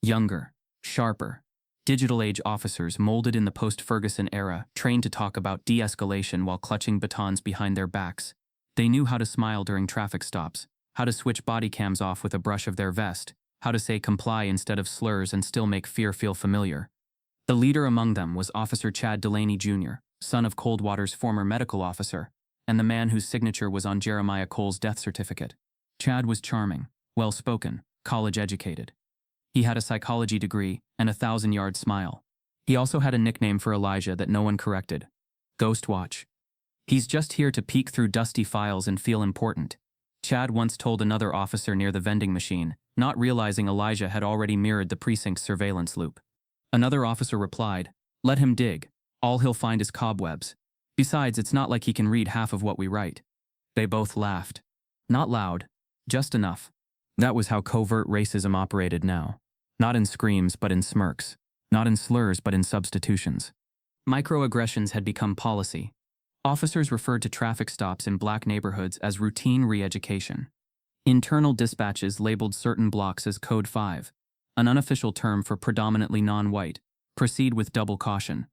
Younger, sharper, digital-age officers molded in the post-Ferguson era, trained to talk about de-escalation while clutching batons behind their backs. They knew how to smile during traffic stops, how to switch body cams off with a brush of their vest, how to say comply instead of slurs and still make fear feel familiar. The leader among them was Officer Chad Delaney Jr., son of Coldwater's former medical officer, and the man whose signature was on Jeremiah Cole's death certificate. Chad was charming, well-spoken, college-educated. He had a psychology degree and a 1,000-yard smile. He also had a nickname for Elijah that no one corrected: Ghostwatch. He's just here to peek through dusty files and feel important, Chad once told another officer near the vending machine, not realizing Elijah had already mirrored the precinct's surveillance loop. Another officer replied, "Let him dig. All he'll find is cobwebs. Besides, it's not like he can read half of what we write." They both laughed. Not loud, just enough. That was how covert racism operated now. Not in screams, but in smirks. Not in slurs, but in substitutions. Microaggressions had become policy. Officers referred to traffic stops in black neighborhoods as routine re-education. Internal dispatches labeled certain blocks as Code 5, an unofficial term for predominantly non-white. Proceed with double caution.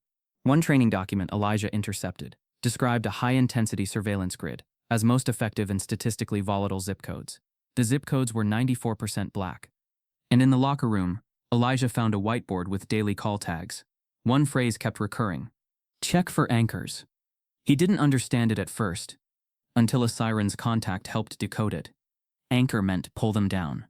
One training document Elijah intercepted described a high-intensity surveillance grid as most effective in statistically volatile zip codes. The zip codes were 94% black. And in the locker room, Elijah found a whiteboard with daily call tags. One phrase kept recurring: "Check for anchors." He didn't understand it at first, until a siren's contact helped decode it. Anchor meant pull them down.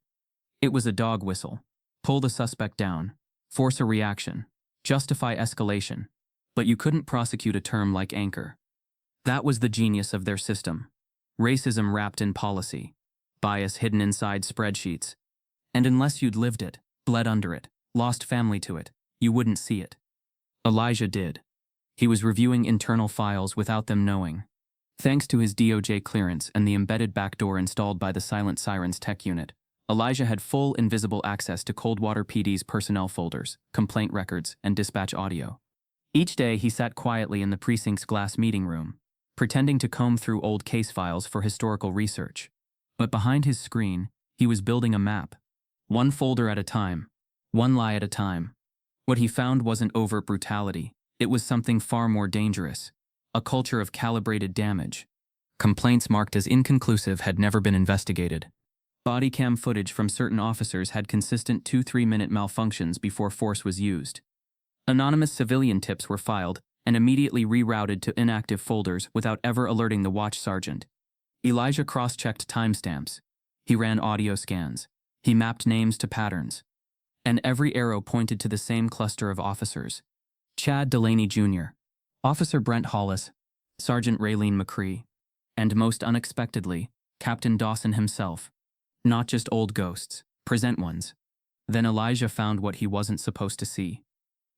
It was a dog whistle. Pull the suspect down, force a reaction, justify escalation. But you couldn't prosecute a term like anchor. That was the genius of their system. Racism wrapped in policy, bias hidden inside spreadsheets. And unless you'd lived it, bled under it, lost family to it, you wouldn't see it. Elijah did. He was reviewing internal files without them knowing. Thanks to his DOJ clearance and the embedded backdoor installed by the Silent Sirens tech unit, Elijah had full invisible access to Coldwater PD's personnel folders, complaint records, and dispatch audio. Each day he sat quietly in the precinct's glass meeting room, pretending to comb through old case files for historical research. But behind his screen, he was building a map. One folder at a time, one lie at a time. What he found wasn't overt brutality. It was something far more dangerous: a culture of calibrated damage. Complaints marked as inconclusive had never been investigated. Body cam footage from certain officers had consistent 2-3-minute malfunctions before force was used. Anonymous civilian tips were filed and immediately rerouted to inactive folders without ever alerting the watch sergeant. Elijah cross-checked timestamps. He ran audio scans. He mapped names to patterns. And every arrow pointed to the same cluster of officers: Chad Delaney Jr., Officer Brent Hollis, Sergeant Raylene McCree, and most unexpectedly, Captain Dawson himself. Not just old ghosts, present ones. Then Elijah found what he wasn't supposed to see.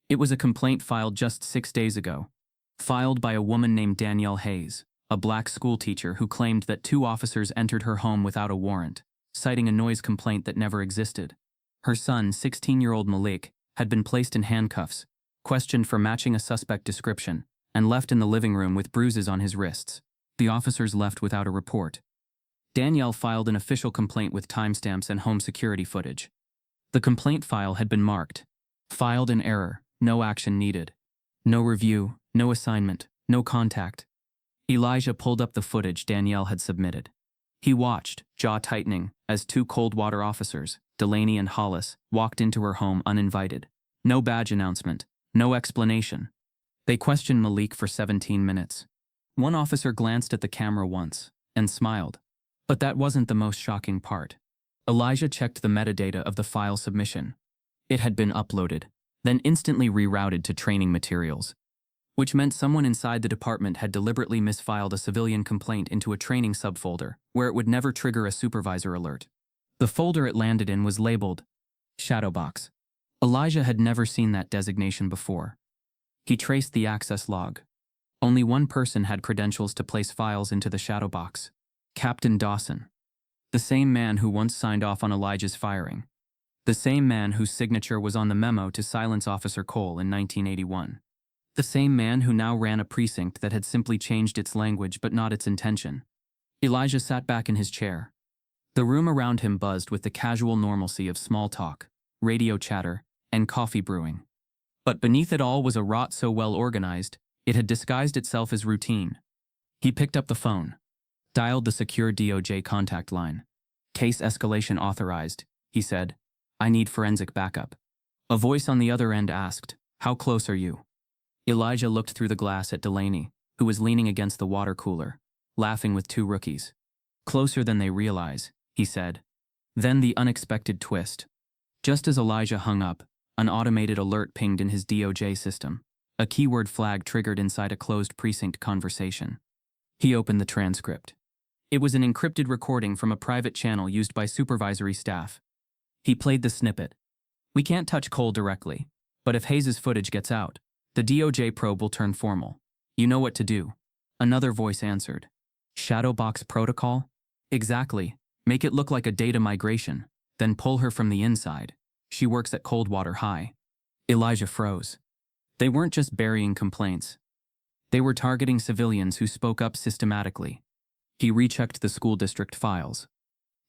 It was a complaint filed just 6 days ago, filed by a woman named Danielle Hayes, a black schoolteacher who claimed that 2 officers entered her home without a warrant, citing a noise complaint that never existed. Her son, 16-year-old Malik, had been placed in handcuffs, questioned for matching a suspect description, and left in the living room with bruises on his wrists. The officers left without a report. Danielle filed an official complaint with timestamps and home security footage. The complaint file had been marked: filed in error, no action needed. No review, no assignment, no contact. Elijah pulled up the footage Danielle had submitted. He watched, jaw tightening, as 2 Coldwater officers, Delaney and Hollis, walked into her home uninvited. No badge announcement. No explanation. They questioned Malik for 17 minutes. One officer glanced at the camera once and smiled. But that wasn't the most shocking part. Elijah checked the metadata of the file submission. It had been uploaded, then instantly rerouted to training materials, which meant someone inside the department had deliberately misfiled a civilian complaint into a training subfolder where it would never trigger a supervisor alert. The folder it landed in was labeled Shadowbox. Elijah had never seen that designation before. He traced the access log. Only one person had credentials to place files into the shadow box: Captain Dawson. The same man who once signed off on Elijah's firing. The same man whose signature was on the memo to silence Officer Cole in 1981. The same man who now ran a precinct that had simply changed its language but not its intention. Elijah sat back in his chair. The room around him buzzed with the casual normalcy of small talk, radio chatter, and coffee brewing. But beneath it all was a rot so well organized, it had disguised itself as routine. He picked up the phone, dialed the secure DOJ contact line. "Case escalation authorized," he said. "I need forensic backup." A voice on the other end asked, "How close are you?" Elijah looked through the glass at Delaney, who was leaning against the water cooler, laughing with two rookies. "Closer than they realize," he said. Then the unexpected twist. Just as Elijah hung up, an automated alert pinged in his DOJ system. A keyword flag triggered inside a closed precinct conversation. He opened the transcript. It was an encrypted recording from a private channel used by supervisory staff. He played the snippet. "We can't touch Cole directly, but if Hayes' footage gets out, the DOJ probe will turn formal. You know what to do." Another voice answered. "Shadowbox protocol?" "Exactly. Make it look like a data migration, then pull her from the inside. She works at Coldwater High." Elijah froze. They weren't just burying complaints. They were targeting civilians who spoke up systematically. He rechecked the school district files.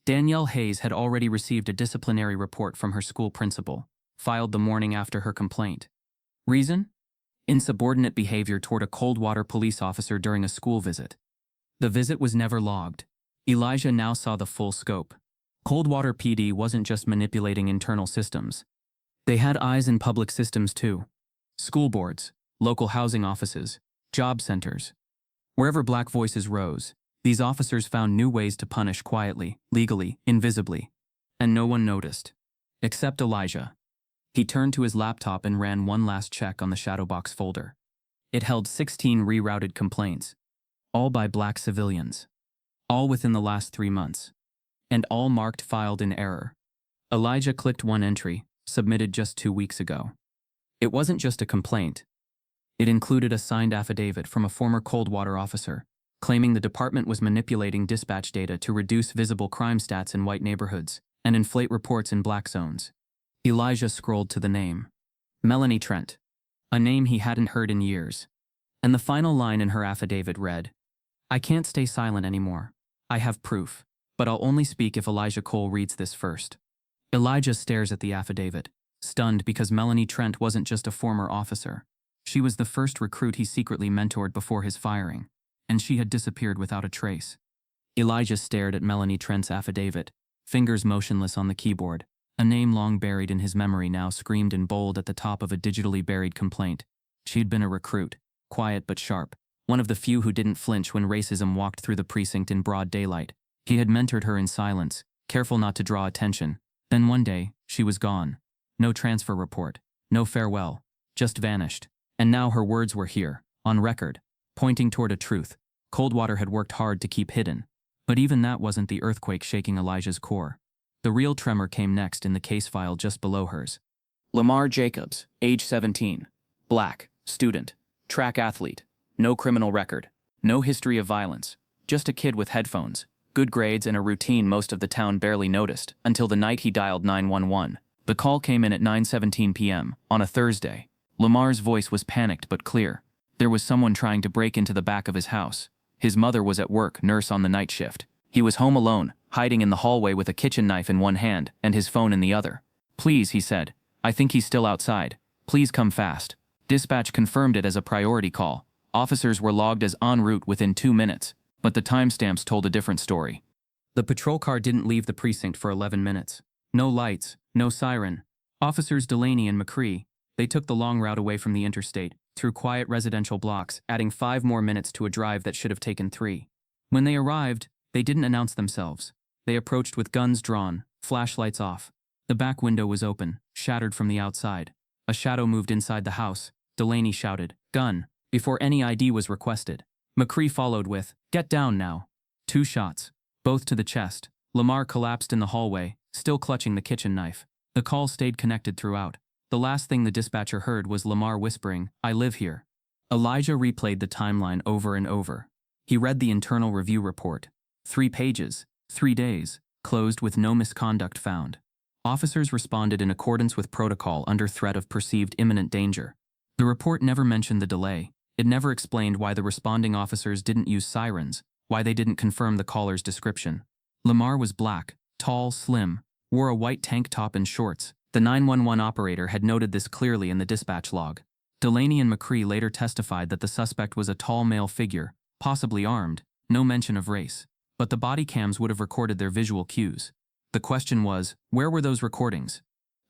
Danielle Hayes had already received a disciplinary report from her school principal, filed the morning after her complaint. Reason? Insubordinate behavior toward a Coldwater police officer during a school visit. The visit was never logged. Elijah now saw the full scope. Coldwater PD wasn't just manipulating internal systems. They had eyes in public systems too. School boards, local housing offices, job centers. Wherever black voices rose, these officers found new ways to punish quietly, legally, invisibly. And no one noticed. Except Elijah. He turned to his laptop and ran one last check on the Shadowbox folder. It held 16 rerouted complaints. All by black civilians. All within the last 3 months. And all marked filed in error. Elijah clicked one entry, submitted just 2 weeks ago. It wasn't just a complaint. It included a signed affidavit from a former Coldwater officer, claiming the department was manipulating dispatch data to reduce visible crime stats in white neighborhoods and inflate reports in black zones. Elijah scrolled to the name. Melanie Trent. A name he hadn't heard in years. And the final line in her affidavit read, "I can't stay silent anymore. I have proof, but I'll only speak if Elijah Cole reads this first." Elijah stares at the affidavit, stunned because Melanie Trent wasn't just a former officer. She was the first recruit he secretly mentored before his firing, and she had disappeared without a trace. Elijah stared at Melanie Trent's affidavit, fingers motionless on the keyboard. A name long buried in his memory now screamed in bold at the top of a digitally buried complaint. She'd been a recruit, quiet but sharp, one of the few who didn't flinch when racism walked through the precinct in broad daylight. He had mentored her in silence, careful not to draw attention. Then one day, she was gone. No transfer report, no farewell, just vanished. And now her words were here, on record, pointing toward a truth Coldwater had worked hard to keep hidden. But even that wasn't the earthquake shaking Elijah's core. The real tremor came next in the case file just below hers. Lamar Jacobs, age 17, black, student, track athlete, no criminal record, no history of violence, just a kid with headphones, good grades and a routine most of the town barely noticed until the night he dialed 911. The call came in at 9:17 p.m. on a Thursday. Lamar's voice was panicked but clear. There was someone trying to break into the back of his house. His mother was at work, nurse on the night shift. He was home alone, hiding in the hallway with a kitchen knife in one hand and his phone in the other. "Please," he said. "I think he's still outside. Please come fast." Dispatch confirmed it as a priority call. Officers were logged as en route within 2 minutes, but the timestamps told a different story. The patrol car didn't leave the precinct for 11 minutes. No lights, no siren. Officers Delaney and McCree, they took the long route away from the interstate, through quiet residential blocks, adding 5 more minutes to a drive that should have taken 3. When they arrived, they didn't announce themselves. They approached with guns drawn, flashlights off. The back window was open, shattered from the outside. A shadow moved inside the house. Delaney shouted, "Gun," before any ID was requested. McCree followed with, "Get down now." 2 shots, both to the chest. Lamar collapsed in the hallway, still clutching the kitchen knife. The call stayed connected throughout. The last thing the dispatcher heard was Lamar whispering, "I live here." Elijah replayed the timeline over and over. He read the internal review report. 3 pages, 3 days, closed with no misconduct found. Officers responded in accordance with protocol under threat of perceived imminent danger. The report never mentioned the delay. It never explained why the responding officers didn't use sirens, why they didn't confirm the caller's description. Lamar was black, tall, slim, wore a white tank top and shorts. The 911 operator had noted this clearly in the dispatch log. Delaney and McCree later testified that the suspect was a tall male figure, possibly armed, no mention of race. But the body cams would have recorded their visual cues. The question was, where were those recordings?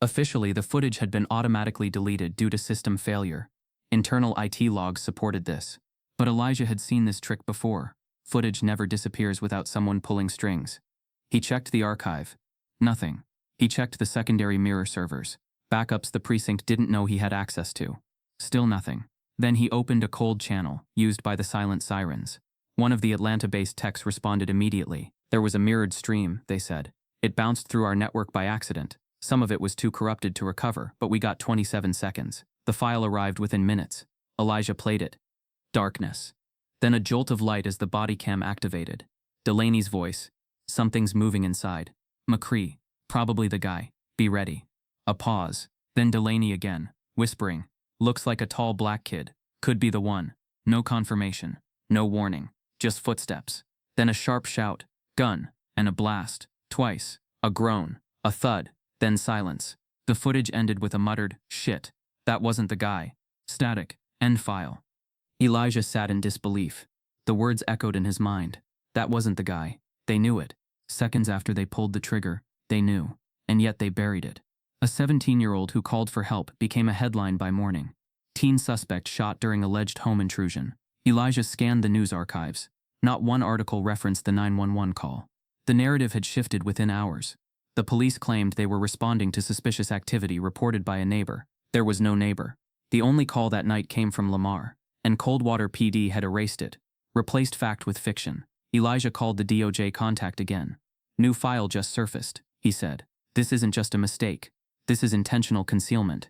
Officially, the footage had been automatically deleted due to system failure. Internal IT logs supported this. But Elijah had seen this trick before. Footage never disappears without someone pulling strings. He checked the archive. Nothing. He checked the secondary mirror servers. Backups the precinct didn't know he had access to. Still nothing. Then he opened a cold channel, used by the silent sirens. One of the Atlanta-based techs responded immediately. There was a mirrored stream, they said. It bounced through our network by accident. Some of it was too corrupted to recover, but we got 27 seconds. The file arrived within minutes. Elijah played it. Darkness. Then a jolt of light as the body cam activated. Delaney's voice. Something's moving inside. McCree. Probably the guy. Be ready. A pause. Then Delaney again, whispering. Looks like a tall black kid. Could be the one. No confirmation. No warning. Just footsteps. Then a sharp shout. Gun. And a blast. Twice. A groan. A thud. Then silence. The footage ended with a muttered, shit. That wasn't the guy. Static. End file. Elijah sat in disbelief. The words echoed in his mind. That wasn't the guy. They knew it. Seconds after they pulled the trigger, they knew. And yet they buried it. A 17-year-old who called for help became a headline by morning. Teen suspect shot during alleged home intrusion. Elijah scanned the news archives. Not one article referenced the 911 call. The narrative had shifted within hours. The police claimed they were responding to suspicious activity reported by a neighbor. There was no neighbor. The only call that night came from Lamar, and Coldwater PD had erased it, replaced fact with fiction. Elijah called the DOJ contact again. New file just surfaced, he said. This isn't just a mistake. This is intentional concealment.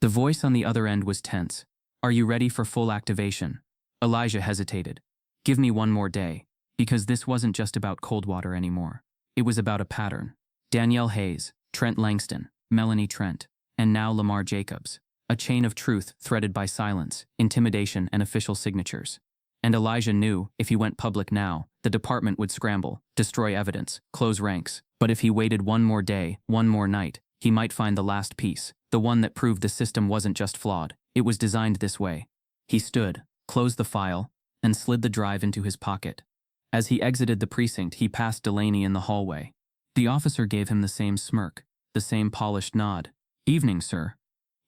The voice on the other end was tense. Are you ready for full activation? Elijah hesitated. Give me one more day, because this wasn't just about Coldwater anymore. It was about a pattern. Danielle Hayes, Trent Langston, Melanie Trent, and now Lamar Jacobs. A chain of truth threaded by silence, intimidation, and official signatures. And Elijah knew, if he went public now, the department would scramble, destroy evidence, close ranks. But if he waited one more day, one more night, he might find the last piece, the one that proved the system wasn't just flawed, it was designed this way. He stood, closed the file, and slid the drive into his pocket. As he exited the precinct, he passed Delaney in the hallway. The officer gave him the same smirk, the same polished nod. Evening, sir.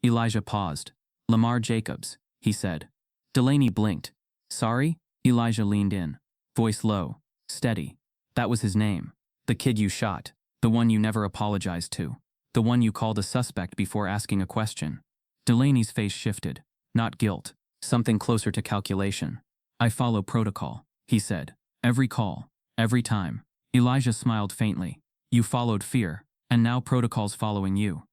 Elijah paused. Lamar Jacobs, he said. Delaney blinked. Sorry? Elijah leaned in. Voice low, steady. That was his name. The kid you shot. The one you never apologized to. The one you called a suspect before asking a question. Delaney's face shifted. Not guilt. Something closer to calculation. I follow protocol, he said. Every call. Every time. Elijah smiled faintly. You followed fear, and now protocol's following you.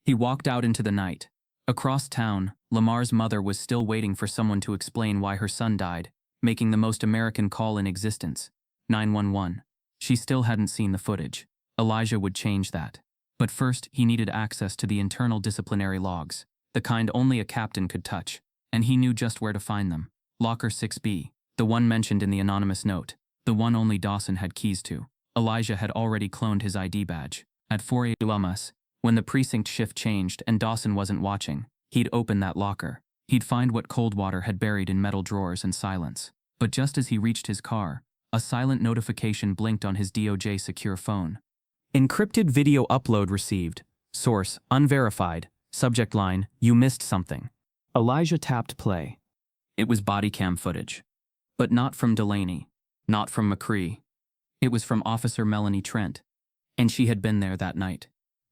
He walked out into the night. Across town, Lamar's mother was still waiting for someone to explain why her son died, making the most American call in existence. 911. She still hadn't seen the footage. Elijah would change that. But first, he needed access to the internal disciplinary logs, the kind only a captain could touch, and he knew just where to find them. Locker 6B, the one mentioned in the anonymous note, the one only Dawson had keys to. Elijah had already cloned his ID badge. At 4 a.m., when the precinct shift changed and Dawson wasn't watching, he'd open that locker. He'd find what Coldwater had buried in metal drawers and silence. But just as he reached his car, a silent notification blinked on his DOJ secure phone. Encrypted video upload received. Source, unverified. Subject line, you missed something. Elijah tapped play. It was body cam footage. But not from Delaney. Not from McCree. It was from Officer Melanie Trent. And she had been there that night.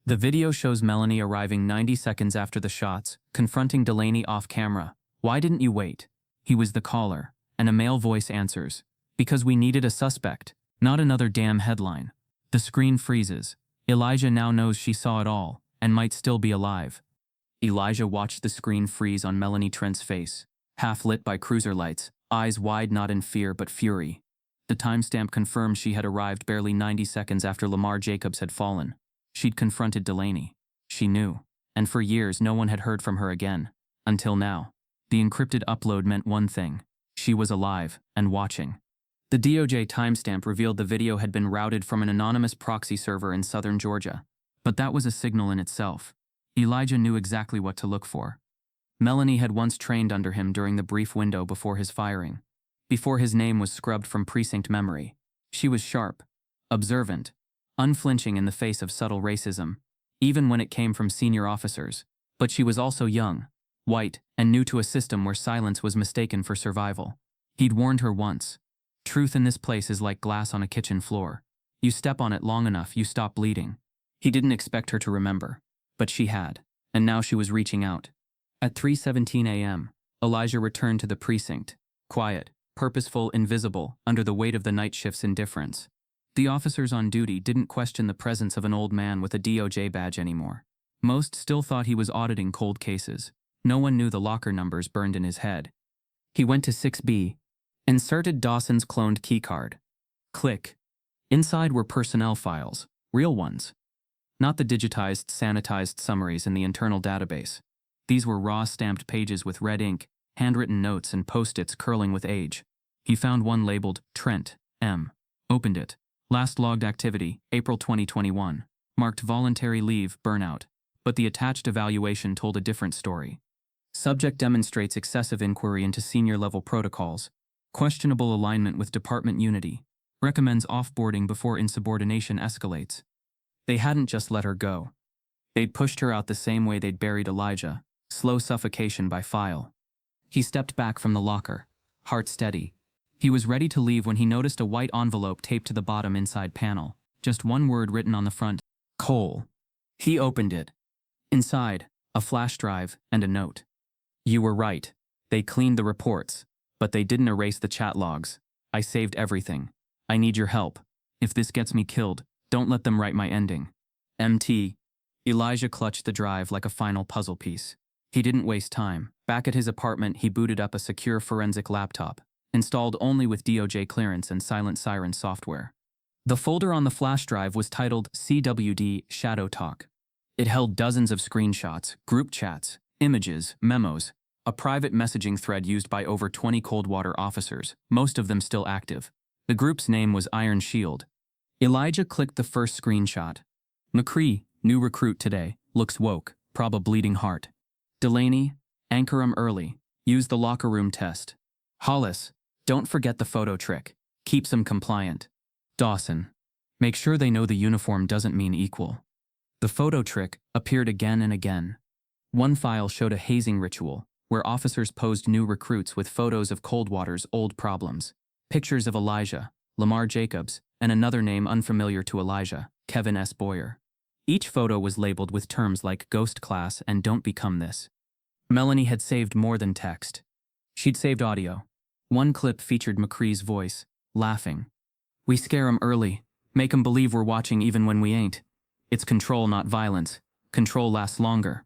The video shows Melanie arriving 90 seconds after the shots, confronting Delaney off camera. Why didn't you wait? He was the caller, and a male voice answers. Because we needed a suspect, not another damn headline. The screen freezes. Elijah now knows she saw it all, and might still be alive. Elijah watched the screen freeze on Melanie Trent's face, half lit by cruiser lights, eyes wide not in fear but fury. The timestamp confirmed she had arrived barely 90 seconds after Lamar Jacobs had fallen. She'd confronted Delaney. She knew. And for years no one had heard from her again. Until now. The encrypted upload meant one thing: she was alive and watching. The DOJ timestamp revealed the video had been routed from an anonymous proxy server in southern Georgia. But that was a signal in itself. Elijah knew exactly what to look for. Melanie had once trained under him during the brief window before his firing. Before his name was scrubbed from precinct memory. She was sharp, observant, unflinching in the face of subtle racism, even when it came from senior officers. But she was also young, white, and new to a system where silence was mistaken for survival. He'd warned her once. Truth in this place is like glass on a kitchen floor. You step on it long enough, you stop bleeding. He didn't expect her to remember, but she had, and now she was reaching out. At 3:17 a.m., Elijah returned to the precinct, quiet, purposeful, invisible, under the weight of the night shift's indifference. The officers on duty didn't question the presence of an old man with a DOJ badge anymore. Most still thought he was auditing cold cases. No one knew the locker numbers burned in his head. He went to 6B, inserted Dawson's cloned keycard. Click. Inside were personnel files, real ones. Not the digitized, sanitized summaries in the internal database. These were raw stamped pages with red ink, handwritten notes and post-its curling with age. He found one labeled Trent, M. Opened it. Last logged activity, April 2021. Marked voluntary leave, burnout. But the attached evaluation told a different story. Subject demonstrates excessive inquiry into senior-level protocols. Questionable alignment with department unity. Recommends offboarding before insubordination escalates. They hadn't just let her go. They'd pushed her out the same way they'd buried Elijah. Slow suffocation by file. He stepped back from the locker, heart steady. He was ready to leave when he noticed a white envelope taped to the bottom inside panel. Just one word written on the front: Cole. He opened it. Inside, a flash drive and a note. You were right. They cleaned the reports, but they didn't erase the chat logs. I saved everything. I need your help. If this gets me killed, don't let them write my ending. MT. Elijah clutched the drive like a final puzzle piece. He didn't waste time. Back at his apartment, he booted up a secure forensic laptop, installed only with DOJ clearance and silent siren software. The folder on the flash drive was titled CWD Shadow Talk. It held dozens of screenshots, group chats, images, memos, a private messaging thread used by over 20 Coldwater officers, most of them still active. The group's name was Iron Shield. Elijah clicked the first screenshot. McCree, new recruit today, looks woke, prob a bleeding heart. Delaney, anchor 'em early, use the locker room test. Hollis, don't forget the photo trick, keeps 'em compliant. Dawson, make sure they know the uniform doesn't mean equal. The photo trick appeared again and again. One file showed a hazing ritual, where officers posed new recruits with photos of Coldwater's old problems. Pictures of Elijah, Lamar Jacobs, and another name unfamiliar to Elijah, Kevin S. Boyer. Each photo was labeled with terms like ghost class and don't become this. Melanie had saved more than text. She'd saved audio. One clip featured McCree's voice, laughing. We scare 'em early, make 'em believe we're watching even when we ain't. It's control, not violence. Control lasts longer.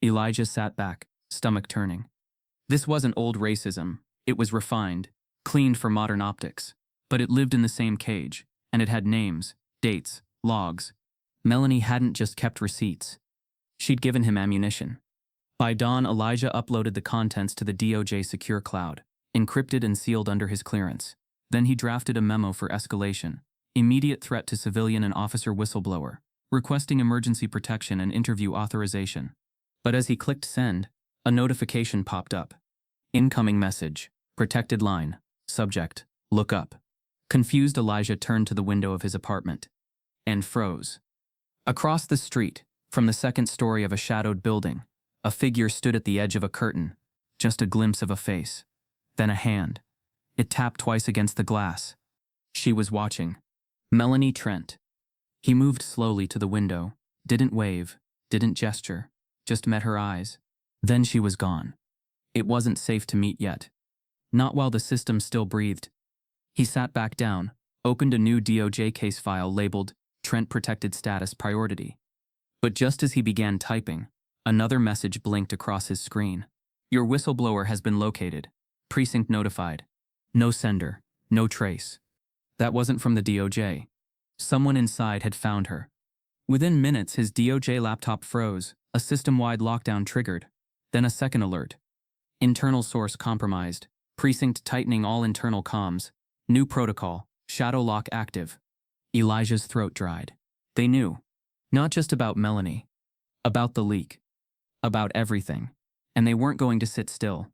Elijah sat back, stomach turning. This wasn't old racism. It was refined, cleaned for modern optics. But it lived in the same cage, and it had names, dates, logs. Melanie hadn't just kept receipts. She'd given him ammunition. By dawn, Elijah uploaded the contents to the DOJ secure cloud, encrypted and sealed under his clearance. Then he drafted a memo for escalation, immediate threat to civilian and officer whistleblower, requesting emergency protection and interview authorization. But as he clicked send, a notification popped up. Incoming message, protected line, subject, look up. Confused, Elijah turned to the window of his apartment and froze. Across the street, from the second story of a shadowed building, a figure stood at the edge of a curtain, just a glimpse of a face. Then a hand. It tapped twice against the glass. She was watching. Melanie Trent. He moved slowly to the window, didn't wave, didn't gesture, just met her eyes. Then she was gone. It wasn't safe to meet yet. Not while the system still breathed. He sat back down, opened a new DOJ case file labeled Trent Protected Status Priority. But just as he began typing, another message blinked across his screen. Your whistleblower has been located. Precinct notified. No sender, no trace. That wasn't from the DOJ. Someone inside had found her. Within minutes, his DOJ laptop froze, a system-wide lockdown triggered. Then a second alert. Internal source compromised. Precinct tightening all internal comms. New protocol. Shadow lock active. Elijah's throat dried. They knew. Not just about Melanie. About the leak. About everything. And they weren't going to sit still.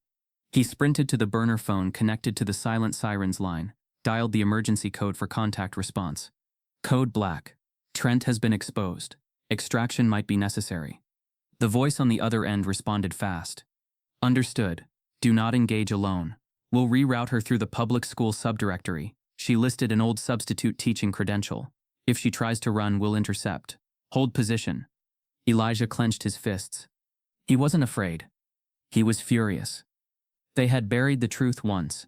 He sprinted to the burner phone connected to the silent sirens line, dialed the emergency code for contact response. Code black. Trent has been exposed. Extraction might be necessary. The voice on the other end responded fast. Understood. Do not engage alone. We'll reroute her through the public school subdirectory. She listed an old substitute teaching credential. If she tries to run, we'll intercept. Hold position. Elijah clenched his fists. He wasn't afraid. He was furious. They had buried the truth once.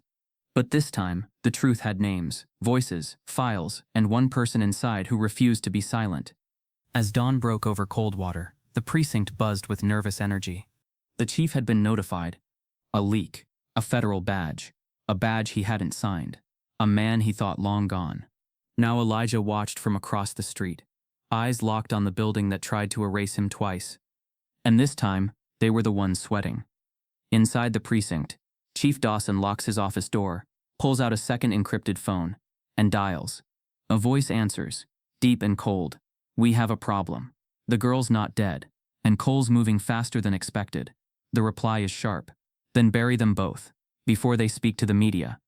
But this time, the truth had names, voices, files, and one person inside who refused to be silent. As dawn broke over Coldwater, the precinct buzzed with nervous energy. The chief had been notified. A leak. A federal badge. A badge he hadn't signed. A man he thought long gone. Now Elijah watched from across the street, eyes locked on the building that tried to erase him twice. And this time, they were the ones sweating. Inside the precinct, Chief Dawson locks his office door, pulls out a second encrypted phone, and dials. A voice answers, deep and cold. We have a problem. The girl's not dead, and Cole's moving faster than expected. The reply is sharp. Then bury them both, before they speak to the media.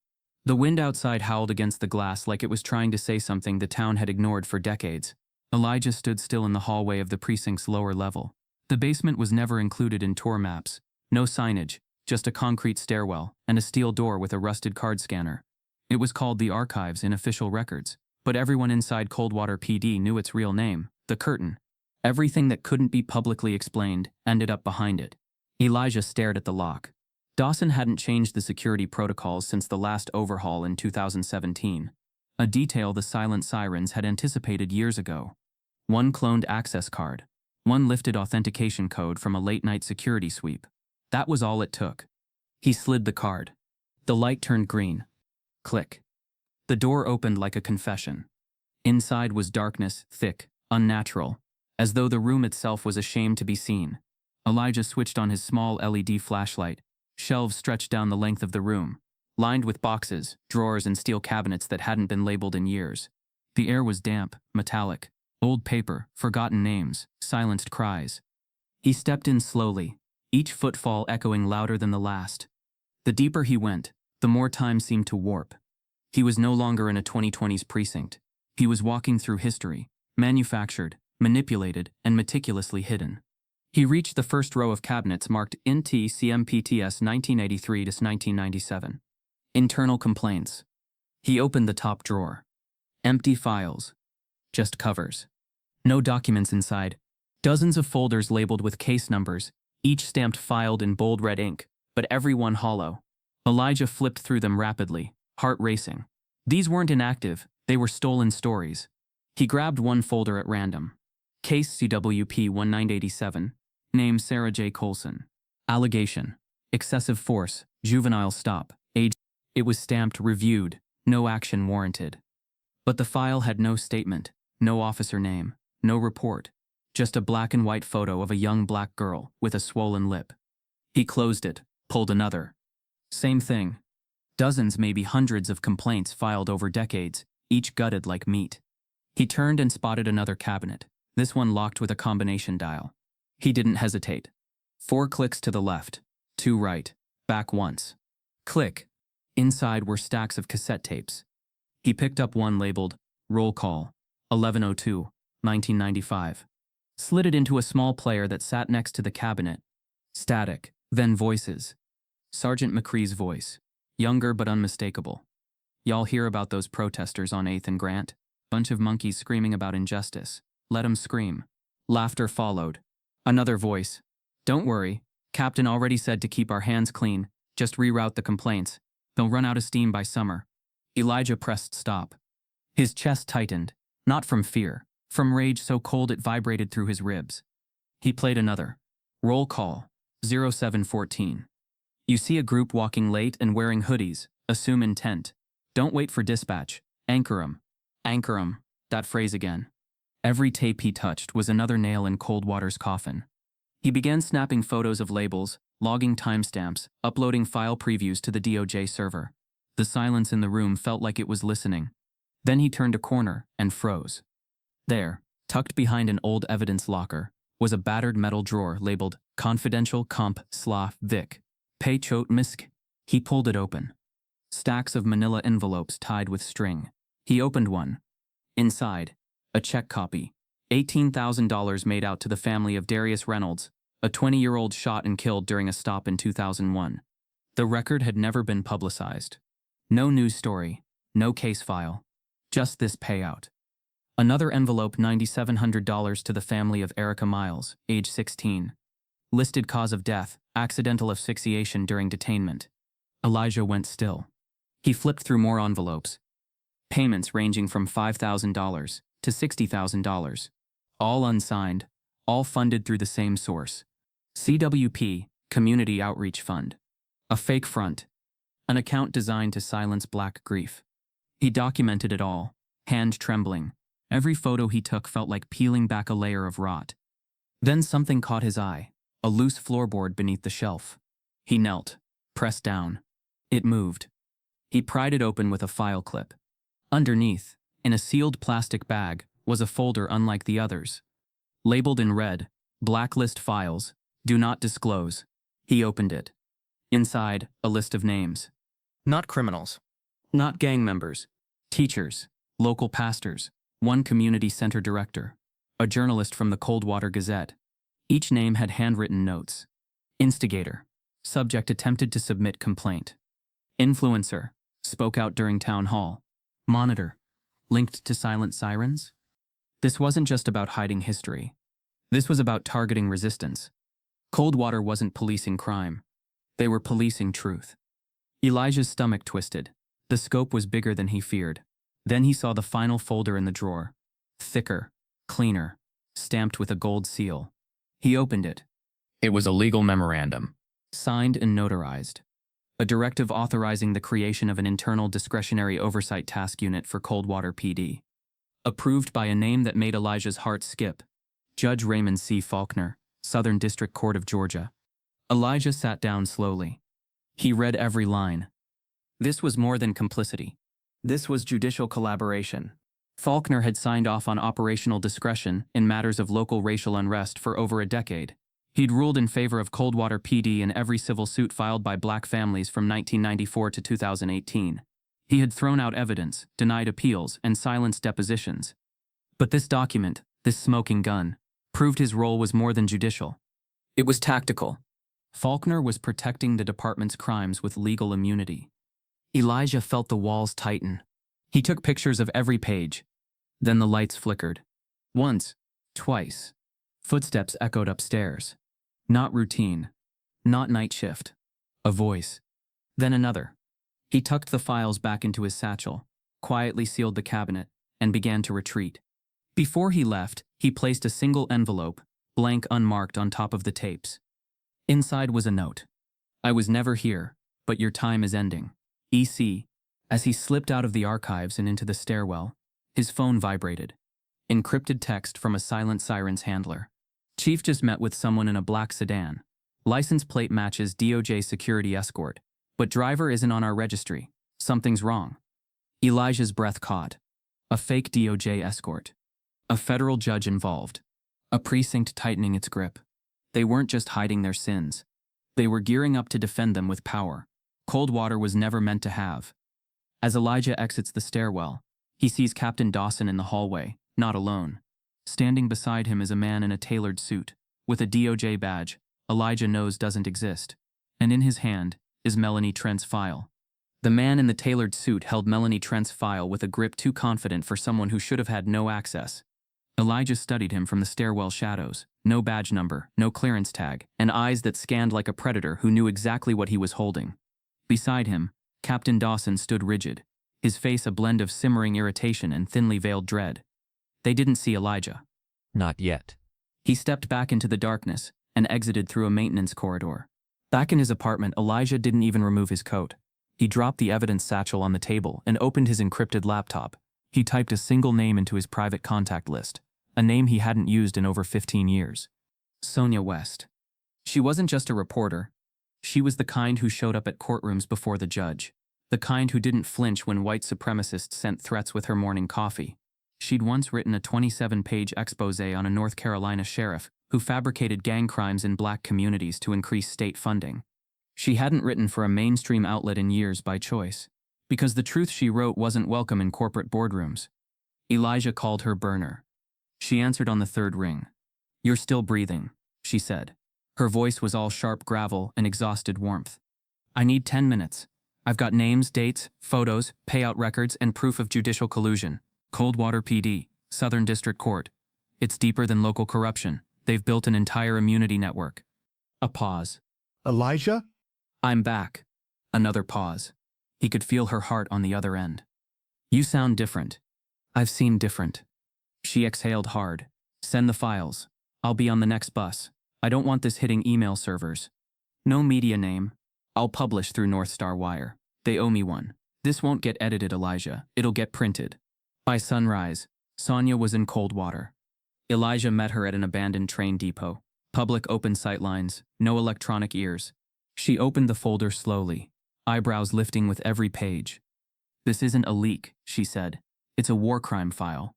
The wind outside howled against the glass like it was trying to say something the town had ignored for decades. Elijah stood still in the hallway of the precinct's lower level. The basement was never included in tour maps. No signage, just a concrete stairwell and a steel door with a rusted card scanner. It was called the Archives in official records, but everyone inside Coldwater PD knew its real name, the Curtain. Everything that couldn't be publicly explained ended up behind it. Elijah stared at the lock. Dawson hadn't changed the security protocols since the last overhaul in 2017, a detail the silent sirens had anticipated years ago. One cloned access card, one lifted authentication code from a late-night security sweep. That was all it took. He slid the card. The light turned green. Click. The door opened like a confession. Inside was darkness, thick, unnatural, as though the room itself was ashamed to be seen. Elijah switched on his small LED flashlight. Shelves stretched down the length of the room, lined with boxes, drawers, and steel cabinets that hadn't been labeled in years. The air was damp, metallic. Old paper, forgotten names, silenced cries. He stepped in slowly, each footfall echoing louder than the last. The deeper he went, the more time seemed to warp. He was no longer in a 2020s precinct. He was walking through history, manufactured, manipulated, and meticulously hidden. He reached the first row of cabinets marked INT CMPTS 1983 to 1997. Internal complaints. He opened the top drawer. Empty files. Just covers. No documents inside. Dozens of folders labeled with case numbers, each stamped filed in bold red ink, but every one hollow. Elijah flipped through them rapidly, heart racing. These weren't inactive, they were stolen stories. He grabbed one folder at random. Case CWP 1987. Name Sarah J. Colson. Allegation. Excessive force. Juvenile stop. Age. It was stamped reviewed. No action warranted. But the file had no statement, no officer name, no report. Just a black and white photo of a young black girl with a swollen lip. He closed it, pulled another. Same thing. Dozens, maybe hundreds of complaints filed over decades, each gutted like meat. He turned and spotted another cabinet, this one locked with a combination dial. He didn't hesitate. 4 clicks to the left, 2 right, back once. Click. Inside were stacks of cassette tapes. He picked up one labeled, Roll Call, 1102, 1995. Slid it into a small player that sat next to the cabinet. Static, then voices. Sergeant McCree's voice, younger but unmistakable. Y'all hear about those protesters on 8th and Grant? Bunch of monkeys screaming about injustice. Let 'em scream. Laughter followed. Another voice. Don't worry. Captain already said to keep our hands clean. Just reroute the complaints. They'll run out of steam by summer. Elijah pressed stop. His chest tightened, not from fear, from rage so cold it vibrated through his ribs. He played another. Roll call. 0714. You see a group walking late and wearing hoodies. Assume intent. Don't wait for dispatch. Anchor 'em. Anchor 'em. That phrase again. Every tape he touched was another nail in Coldwater's coffin. He began snapping photos of labels, logging timestamps, uploading file previews to the DOJ server. The silence in the room felt like it was listening. Then he turned a corner and froze. There, tucked behind an old evidence locker, was a battered metal drawer labeled Confidential Comp Sla Vic. Pay Chot Misk. He pulled it open. Stacks of manila envelopes tied with string. He opened one. Inside, a check copy. $18,000 made out to the family of Darius Reynolds, a 20-year-old shot and killed during a stop in 2001. The record had never been publicized. No news story, no case file. Just this payout. Another envelope, $9,700 to the family of Erica Miles, age 16. Listed cause of death, accidental asphyxiation during detainment. Elijah went still. He flipped through more envelopes. Payments ranging from $5,000 to $60,000. All unsigned, all funded through the same source. CWP, Community Outreach Fund. A fake front. An account designed to silence black grief. He documented it all, hand trembling. Every photo he took felt like peeling back a layer of rot. Then something caught his eye, a loose floorboard beneath the shelf. He knelt, pressed down. It moved. He pried it open with a file clip. Underneath, in a sealed plastic bag, was a folder unlike the others. Labeled in red, Blacklist Files, Do Not Disclose. He opened it. Inside, a list of names. Not criminals. Not gang members. Teachers, local pastors, one community center director, a journalist from the Coldwater Gazette. Each name had handwritten notes. Instigator. Subject attempted to submit complaint. Influencer. Spoke out during town hall. Monitor. Linked to silent sirens? This wasn't just about hiding history. This was about targeting resistance. Coldwater wasn't policing crime. They were policing truth. Elijah's stomach twisted. The scope was bigger than he feared. Then he saw the final folder in the drawer. Thicker, cleaner, stamped with a gold seal. He opened it. It was a legal memorandum, signed and notarized. A directive authorizing the creation of an internal discretionary oversight task unit for Coldwater PD. Approved by a name that made Elijah's heart skip. Judge Raymond C. Faulkner, Southern District Court of Georgia. Elijah sat down slowly. He read every line. This was more than complicity. This was judicial collaboration. Faulkner had signed off on operational discretion in matters of local racial unrest for over a decade. He'd ruled in favor of Coldwater PD in every civil suit filed by black families from 1994 to 2018. He had thrown out evidence, denied appeals, and silenced depositions. But this document, this smoking gun, proved his role was more than judicial. It was tactical. Faulkner was protecting the department's crimes with legal immunity. Elijah felt the walls tighten. He took pictures of every page. Then the lights flickered. Once, twice. Footsteps echoed upstairs. Not routine. Not night shift. A voice. Then another. He tucked the files back into his satchel, quietly sealed the cabinet, and began to retreat. Before he left, he placed a single envelope, blank unmarked, on top of the tapes. Inside was a note. I was never here, but your time is ending. EC. As he slipped out of the archives and into the stairwell, his phone vibrated. Encrypted text from a silent siren's handler. Chief just met with someone in a black sedan. License plate matches DOJ security escort, but driver isn't on our registry. Something's wrong. Elijah's breath caught. A fake DOJ escort. A federal judge involved. A precinct tightening its grip. They weren't just hiding their sins. They were gearing up to defend them with power Coldwater was never meant to have. As Elijah exits the stairwell, he sees Captain Dawson in the hallway, not alone. Standing beside him is a man in a tailored suit, with a DOJ badge Elijah knows doesn't exist. And in his hand is Melanie Trent's file. The man in the tailored suit held Melanie Trent's file with a grip too confident for someone who should have had no access. Elijah studied him from the stairwell shadows. No badge number, no clearance tag, and eyes that scanned like a predator who knew exactly what he was holding. Beside him, Captain Dawson stood rigid, his face a blend of simmering irritation and thinly veiled dread. They didn't see Elijah. Not yet. He stepped back into the darkness and exited through a maintenance corridor. Back in his apartment, Elijah didn't even remove his coat. He dropped the evidence satchel on the table and opened his encrypted laptop. He typed a single name into his private contact list, a name he hadn't used in over 15 years. Sonia West. She wasn't just a reporter, She was the kind who showed up at courtrooms before the judge. The kind who didn't flinch when white supremacists sent threats with her morning coffee. She'd once written a 27-page exposé on a North Carolina sheriff who fabricated gang crimes in black communities to increase state funding. She hadn't written for a mainstream outlet in years by choice, because the truth she wrote wasn't welcome in corporate boardrooms. Elijah called her burner. She answered on the third ring. "You're still breathing," she said. Her voice was all sharp gravel and exhausted warmth. "I need 10 minutes. I've got names, dates, photos, payout records, and proof of judicial collusion. Coldwater PD, Southern District Court. It's deeper than local corruption. They've built an entire immunity network." A pause. Elijah? "I'm back." Another pause. He could feel her heart on the other end. "You sound different." "I've seen different." She exhaled hard. "Send the files. I'll be on the next bus. I don't want this hitting email servers. No media name. I'll publish through North Star Wire. They owe me one. This won't get edited, Elijah. It'll get printed." By sunrise, Sonia was in Coldwater. Elijah met her at an abandoned train depot. Public open sightlines, no electronic ears. She opened the folder slowly, eyebrows lifting with every page. "This isn't a leak," she said. "It's a war crime file.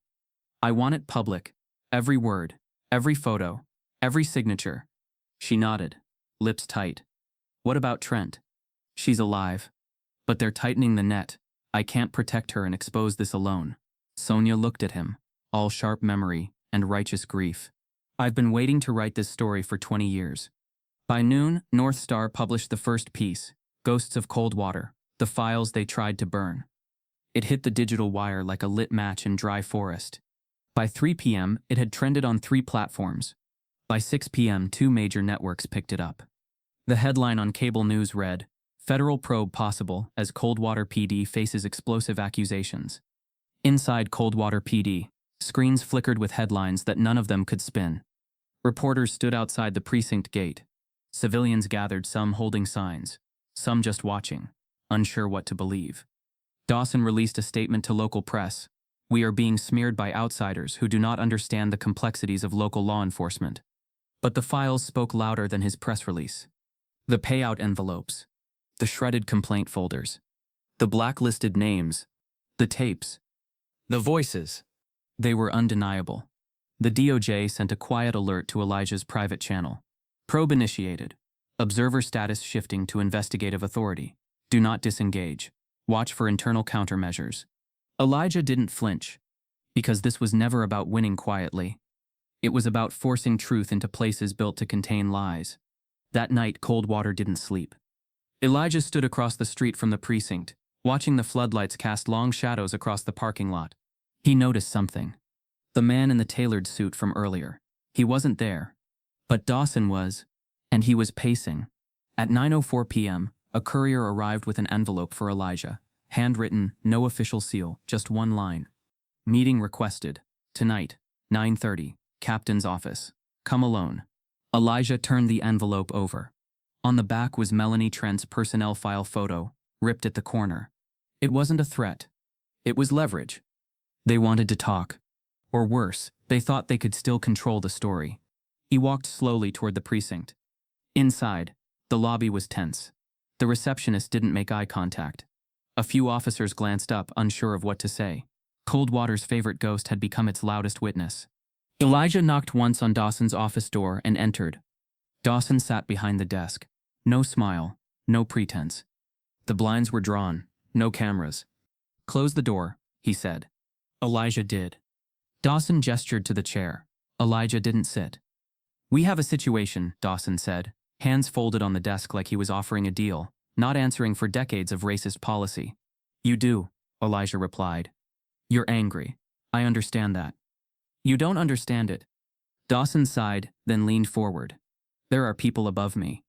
I want it public. Every word, every photo, every signature." She nodded, lips tight. "What about Trent?" "She's alive. But they're tightening the net. I can't protect her and expose this alone." Sonia looked at him, all sharp memory and righteous grief. "I've been waiting to write this story for 20 years. By noon, North Star published the first piece, Ghosts of Coldwater, the files they tried to burn. It hit the digital wire like a lit match in dry forest. By 3 p.m., it had trended on 3 platforms. By 6 p.m., 2 major networks picked it up. The headline on cable news read, "Federal probe possible as Coldwater PD faces explosive accusations." Inside Coldwater PD, screens flickered with headlines that none of them could spin. Reporters stood outside the precinct gate. Civilians gathered, some holding signs, some just watching, unsure what to believe. Dawson released a statement to local press. "We are being smeared by outsiders who do not understand the complexities of local law enforcement." But the files spoke louder than his press release. The payout envelopes, the shredded complaint folders, the blacklisted names, the tapes, the voices. They were undeniable. The DOJ sent a quiet alert to Elijah's private channel. "Probe initiated. Observer status shifting to investigative authority. Do not disengage. Watch for internal countermeasures." Elijah didn't flinch, because this was never about winning quietly. It was about forcing truth into places built to contain lies. That night, Coldwater didn't sleep. Elijah stood across the street from the precinct, watching the floodlights cast long shadows across the parking lot. He noticed something. The man in the tailored suit from earlier. He wasn't there. But Dawson was, and he was pacing. At 9:04 p.m., a courier arrived with an envelope for Elijah. Handwritten, no official seal, just one line. "Meeting requested. Tonight, 9:30, Captain's office. Come alone." Elijah turned the envelope over. On the back was Melanie Trent's personnel file photo, ripped at the corner. It wasn't a threat. It was leverage. They wanted to talk. Or worse, they thought they could still control the story. He walked slowly toward the precinct. Inside, the lobby was tense. The receptionist didn't make eye contact. A few officers glanced up, unsure of what to say. Coldwater's favorite ghost had become its loudest witness. Elijah knocked once on Dawson's office door and entered. Dawson sat behind the desk. No smile, no pretense. The blinds were drawn, no cameras. "Close the door," he said. Elijah did. Dawson gestured to the chair. Elijah didn't sit. "We have a situation," Dawson said, hands folded on the desk like he was offering a deal, not answering for decades of racist policy. "You do," Elijah replied. "You're angry. I understand that." "You don't understand it." Dawson sighed, then leaned forward. "There are people above me.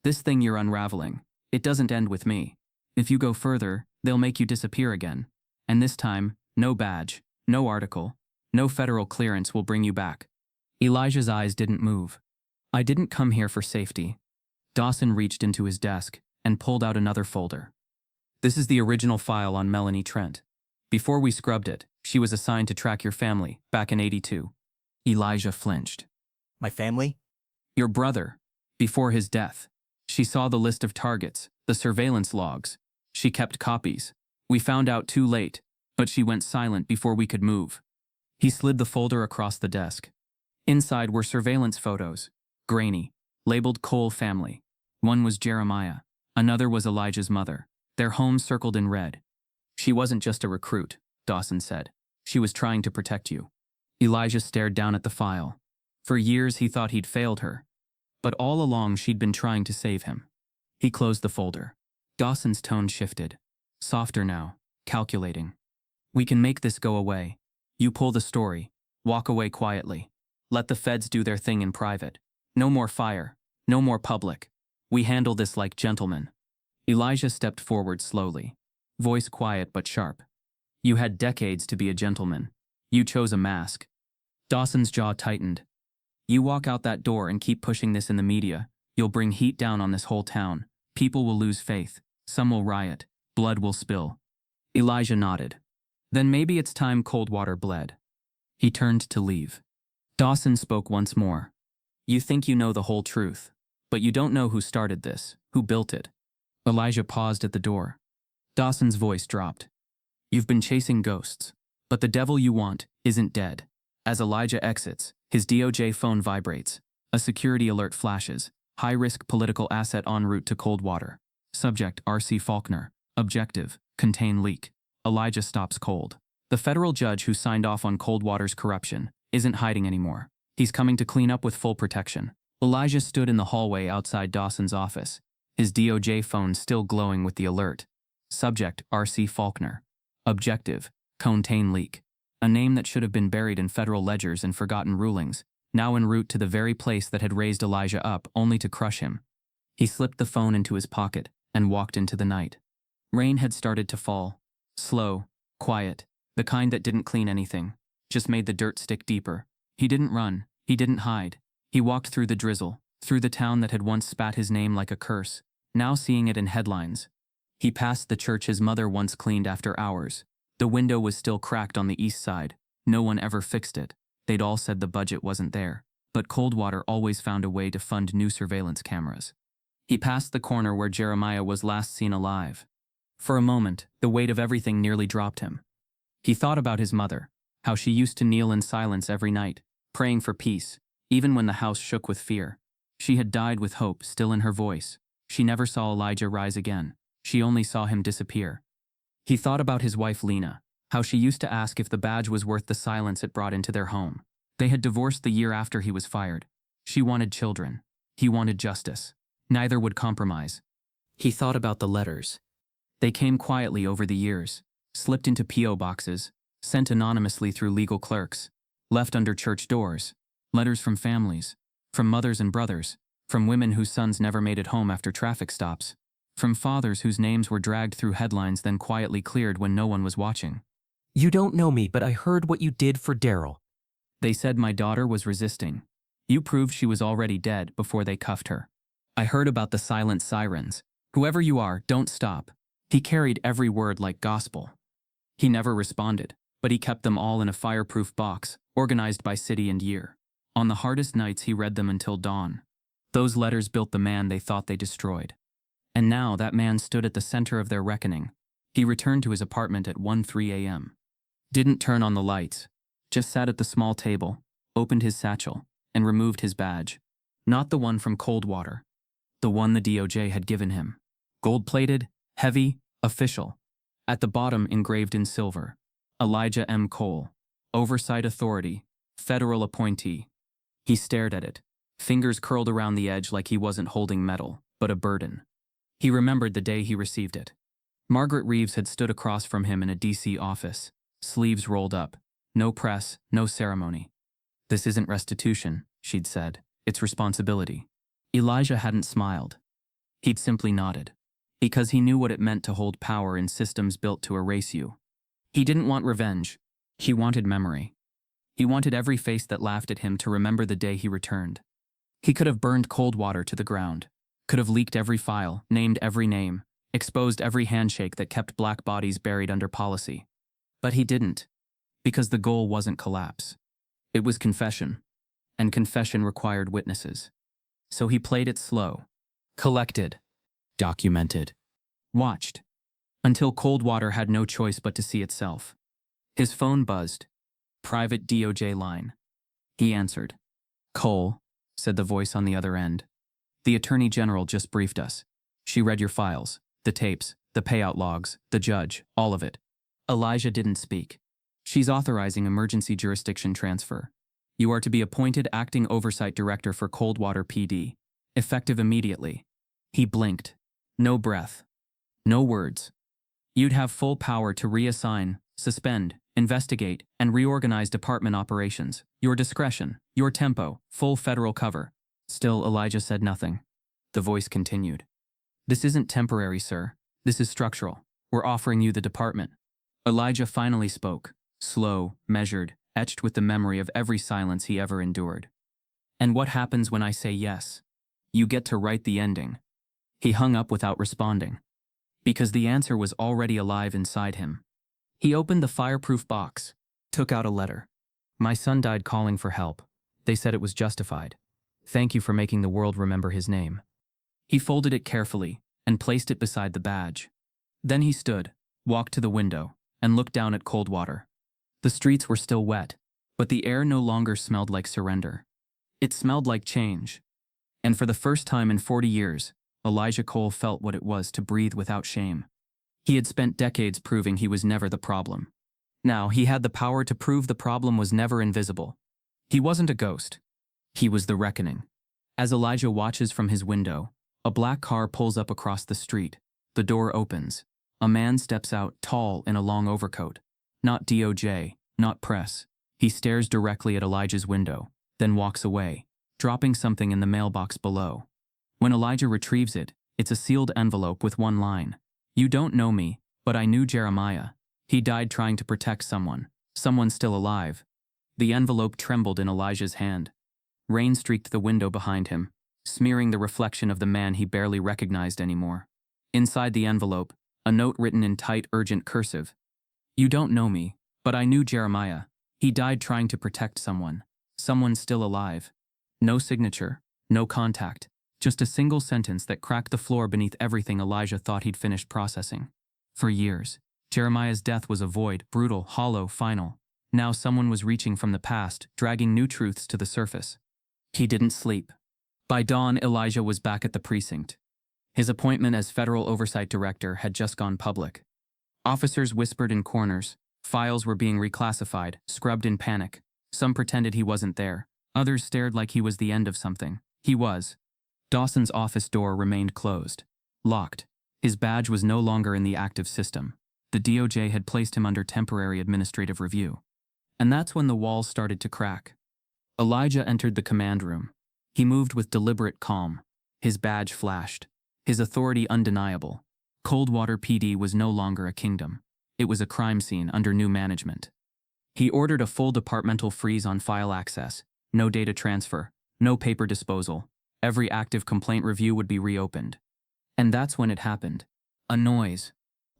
This thing you're unraveling, it doesn't end with me. If you go further, they'll make you disappear again. And this time, no badge, no article, no federal clearance will bring you back." Elijah's eyes didn't move. "I didn't come here for safety." Dawson reached into his desk and pulled out another folder. "This is the original file on Melanie Trent. Before we scrubbed it, she was assigned to track your family back in '82. Elijah flinched. My family? "Your brother, before his death." She saw the list of targets, the surveillance logs. She kept copies. We found out too late, but she went silent before we could move. He slid the folder across the desk. Inside were surveillance photos, grainy, labeled Cole family. One was Jeremiah. Another was Elijah's mother, their home circled in red. She wasn't just a recruit, Dawson said. She was trying to protect you. Elijah stared down at the file. For years he thought he'd failed her, but all along she'd been trying to save him. He closed the folder. Dawson's tone shifted. Softer now, calculating. We can make this go away. You pull the story. Walk away quietly. Let the feds do their thing in private. No more fire. No more public. We handle this like gentlemen. Elijah stepped forward slowly. Voice quiet but sharp. You had decades to be a gentleman. You chose a mask. Dawson's jaw tightened. You walk out that door and keep pushing this in the media, you'll bring heat down on this whole town. People will lose faith. Some will riot. Blood will spill. Elijah nodded. Then maybe it's time Coldwater bled. He turned to leave. Dawson spoke once more. You think you know the whole truth, but you don't know who started this, who built it. Elijah paused at the door. Dawson's voice dropped. You've been chasing ghosts, but the devil you want isn't dead. As Elijah exits, his DOJ phone vibrates. A security alert flashes. High-risk political asset en route to Coldwater. Subject R.C. Faulkner. Objective: contain leak. Elijah stops cold. The federal judge who signed off on Coldwater's corruption isn't hiding anymore. He's coming to clean up with full protection. Elijah stood in the hallway outside Dawson's office, his DOJ phone still glowing with the alert. Subject: R.C. Faulkner. Objective: contain leak. A name that should have been buried in federal ledgers and forgotten rulings, now en route to the very place that had raised Elijah up only to crush him. He slipped the phone into his pocket and walked into the night. Rain had started to fall. Slow, quiet, the kind that didn't clean anything, just made the dirt stick deeper. He didn't run, he didn't hide. He walked through the drizzle, through the town that had once spat his name like a curse, now seeing it in headlines. He passed the church his mother once cleaned after hours. The window was still cracked on the east side. No one ever fixed it. They'd all said the budget wasn't there, but Coldwater always found a way to fund new surveillance cameras. He passed the corner where Jeremiah was last seen alive. For a moment, the weight of everything nearly dropped him. He thought about his mother, how she used to kneel in silence every night, praying for peace, even when the house shook with fear. She had died with hope still in her voice. She never saw Elijah rise again. She only saw him disappear. He thought about his wife Lena, how she used to ask if the badge was worth the silence it brought into their home. They had divorced the year after he was fired. She wanted children. He wanted justice. Neither would compromise. He thought about the letters. They came quietly over the years, slipped into P.O. boxes, sent anonymously through legal clerks, left under church doors. Letters from families, from mothers and brothers, from women whose sons never made it home after traffic stops, from fathers whose names were dragged through headlines then quietly cleared when no one was watching. You don't know me, but I heard what you did for Daryl. They said my daughter was resisting. You proved she was already dead before they cuffed her. I heard about the silent sirens. Whoever you are, don't stop. He carried every word like gospel. He never responded, but he kept them all in a fireproof box, organized by city and year. On the hardest nights he read them until dawn. Those letters built the man they thought they destroyed. And now that man stood at the center of their reckoning. He returned to his apartment at 1:03 a.m. Didn't turn on the lights, just sat at the small table, opened his satchel, and removed his badge. Not the one from Coldwater. The one the DOJ had given him. Gold-plated, heavy, official. At the bottom engraved in silver. Elijah M. Cole. Oversight Authority. Federal appointee. He stared at it. Fingers curled around the edge like he wasn't holding metal, but a burden. He remembered the day he received it. Margaret Reeves had stood across from him in a D.C. office, sleeves rolled up. No press, no ceremony. This isn't restitution, she'd said. It's responsibility. Elijah hadn't smiled. He'd simply nodded. Because he knew what it meant to hold power in systems built to erase you. He didn't want revenge. He wanted memory. He wanted every face that laughed at him to remember the day he returned. He could have burned Coldwater to the ground. Could have leaked every file, named every name, exposed every handshake that kept black bodies buried under policy. But he didn't. Because the goal wasn't collapse. It was confession. And confession required witnesses. So he played it slow. Collected, documented, watched, until Coldwater had no choice but to see itself. His phone buzzed. Private DOJ line. He answered. "Cole," said the voice on the other end. "The Attorney General just briefed us. She read your files, the tapes, the payout logs, the judge, all of it." Elijah didn't speak. "She's authorizing emergency jurisdiction transfer. You are to be appointed acting oversight director for Coldwater PD, effective immediately." He blinked. No breath. No words. "You'd have full power to reassign, suspend, investigate, and reorganize department operations. Your discretion, your tempo, full federal cover." Still, Elijah said nothing. The voice continued. "This isn't temporary, sir. This is structural. We're offering you the department." Elijah finally spoke, slow, measured, etched with the memory of every silence he ever endured. "And what happens when I say yes? You get to write the ending." He hung up without responding, because the answer was already alive inside him. He opened the fireproof box, took out a letter. "My son died calling for help. They said it was justified. Thank you for making the world remember his name." He folded it carefully and placed it beside the badge. Then he stood, walked to the window, and looked down at Coldwater. The streets were still wet, but the air no longer smelled like surrender. It smelled like change. And for the first time in 40 years, Elijah Cole felt what it was to breathe without shame. He had spent decades proving he was never the problem. Now he had the power to prove the problem was never invisible. He wasn't a ghost. He was the reckoning. As Elijah watches from his window, a black car pulls up across the street. The door opens. A man steps out, tall in a long overcoat. Not DOJ, not press. He stares directly at Elijah's window, then walks away, dropping something in the mailbox below. When Elijah retrieves it, it's a sealed envelope with one line. "You don't know me, but I knew Jeremiah. He died trying to protect someone still alive." The envelope trembled in Elijah's hand. Rain streaked the window behind him, smearing the reflection of the man he barely recognized anymore. Inside the envelope, a note written in tight, urgent cursive. "You don't know me, but I knew Jeremiah. He died trying to protect someone still alive." No signature, no contact. Just a single sentence that cracked the floor beneath everything Elijah thought he'd finished processing. For years, Jeremiah's death was a void, brutal, hollow, final. Now someone was reaching from the past, dragging new truths to the surface. He didn't sleep. By dawn, Elijah was back at the precinct. His appointment as federal oversight director had just gone public. Officers whispered in corners. Files were being reclassified, scrubbed in panic. Some pretended he wasn't there. Others stared like he was the end of something. He was. Dawson's office door remained closed, locked. His badge was no longer in the active system. The DOJ had placed him under temporary administrative review. And that's when the walls started to crack. Elijah entered the command room. He moved with deliberate calm. His badge flashed. His authority undeniable. Coldwater PD was no longer a kingdom. It was a crime scene under new management. He ordered a full departmental freeze on file access. No data transfer. No paper disposal. Every active complaint review would be reopened. And that's when it happened. A noise.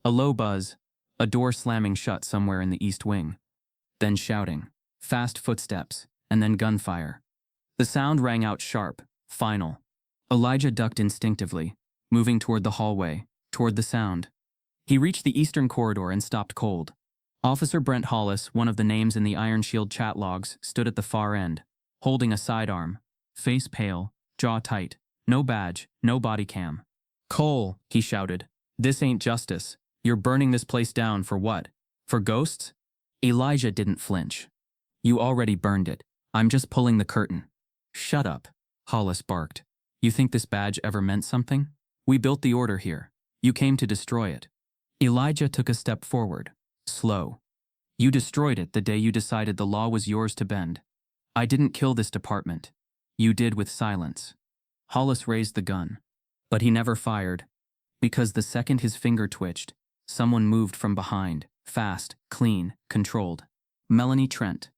A low buzz. A door slamming shut somewhere in the east wing. Then shouting. Fast footsteps. And then gunfire. The sound rang out sharp, final. Elijah ducked instinctively, moving toward the hallway, toward the sound. He reached the eastern corridor and stopped cold. Officer Brent Hollis, one of the names in the Iron Shield chat logs, stood at the far end, holding a sidearm, face pale, jaw tight, no badge, no body cam. "Cole," he shouted, "this ain't justice. You're burning this place down for what? For ghosts?" Elijah didn't flinch. "You already burned it. I'm just pulling the curtain." "Shut up," Hollis barked. "You think this badge ever meant something? We built the order here. You came to destroy it." Elijah took a step forward, slow. "You destroyed it the day you decided the law was yours to bend. I didn't kill this department. You did with silence." Hollis raised the gun, but he never fired, because the second his finger twitched, someone moved from behind, fast, clean, controlled. Melanie Trent.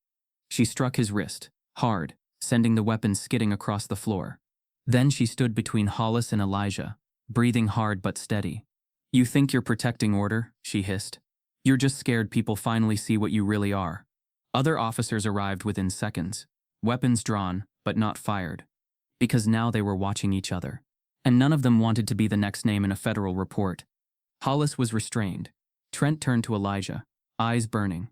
She struck his wrist, hard, sending the weapon skidding across the floor. Then she stood between Hollis and Elijah, breathing hard but steady. "You think you're protecting order?" she hissed. "You're just scared people finally see what you really are." Other officers arrived within seconds, weapons drawn, but not fired. Because now they were watching each other. and none of them wanted to be the next name in a federal report. Hollis was restrained. Trent turned to Elijah, eyes burning.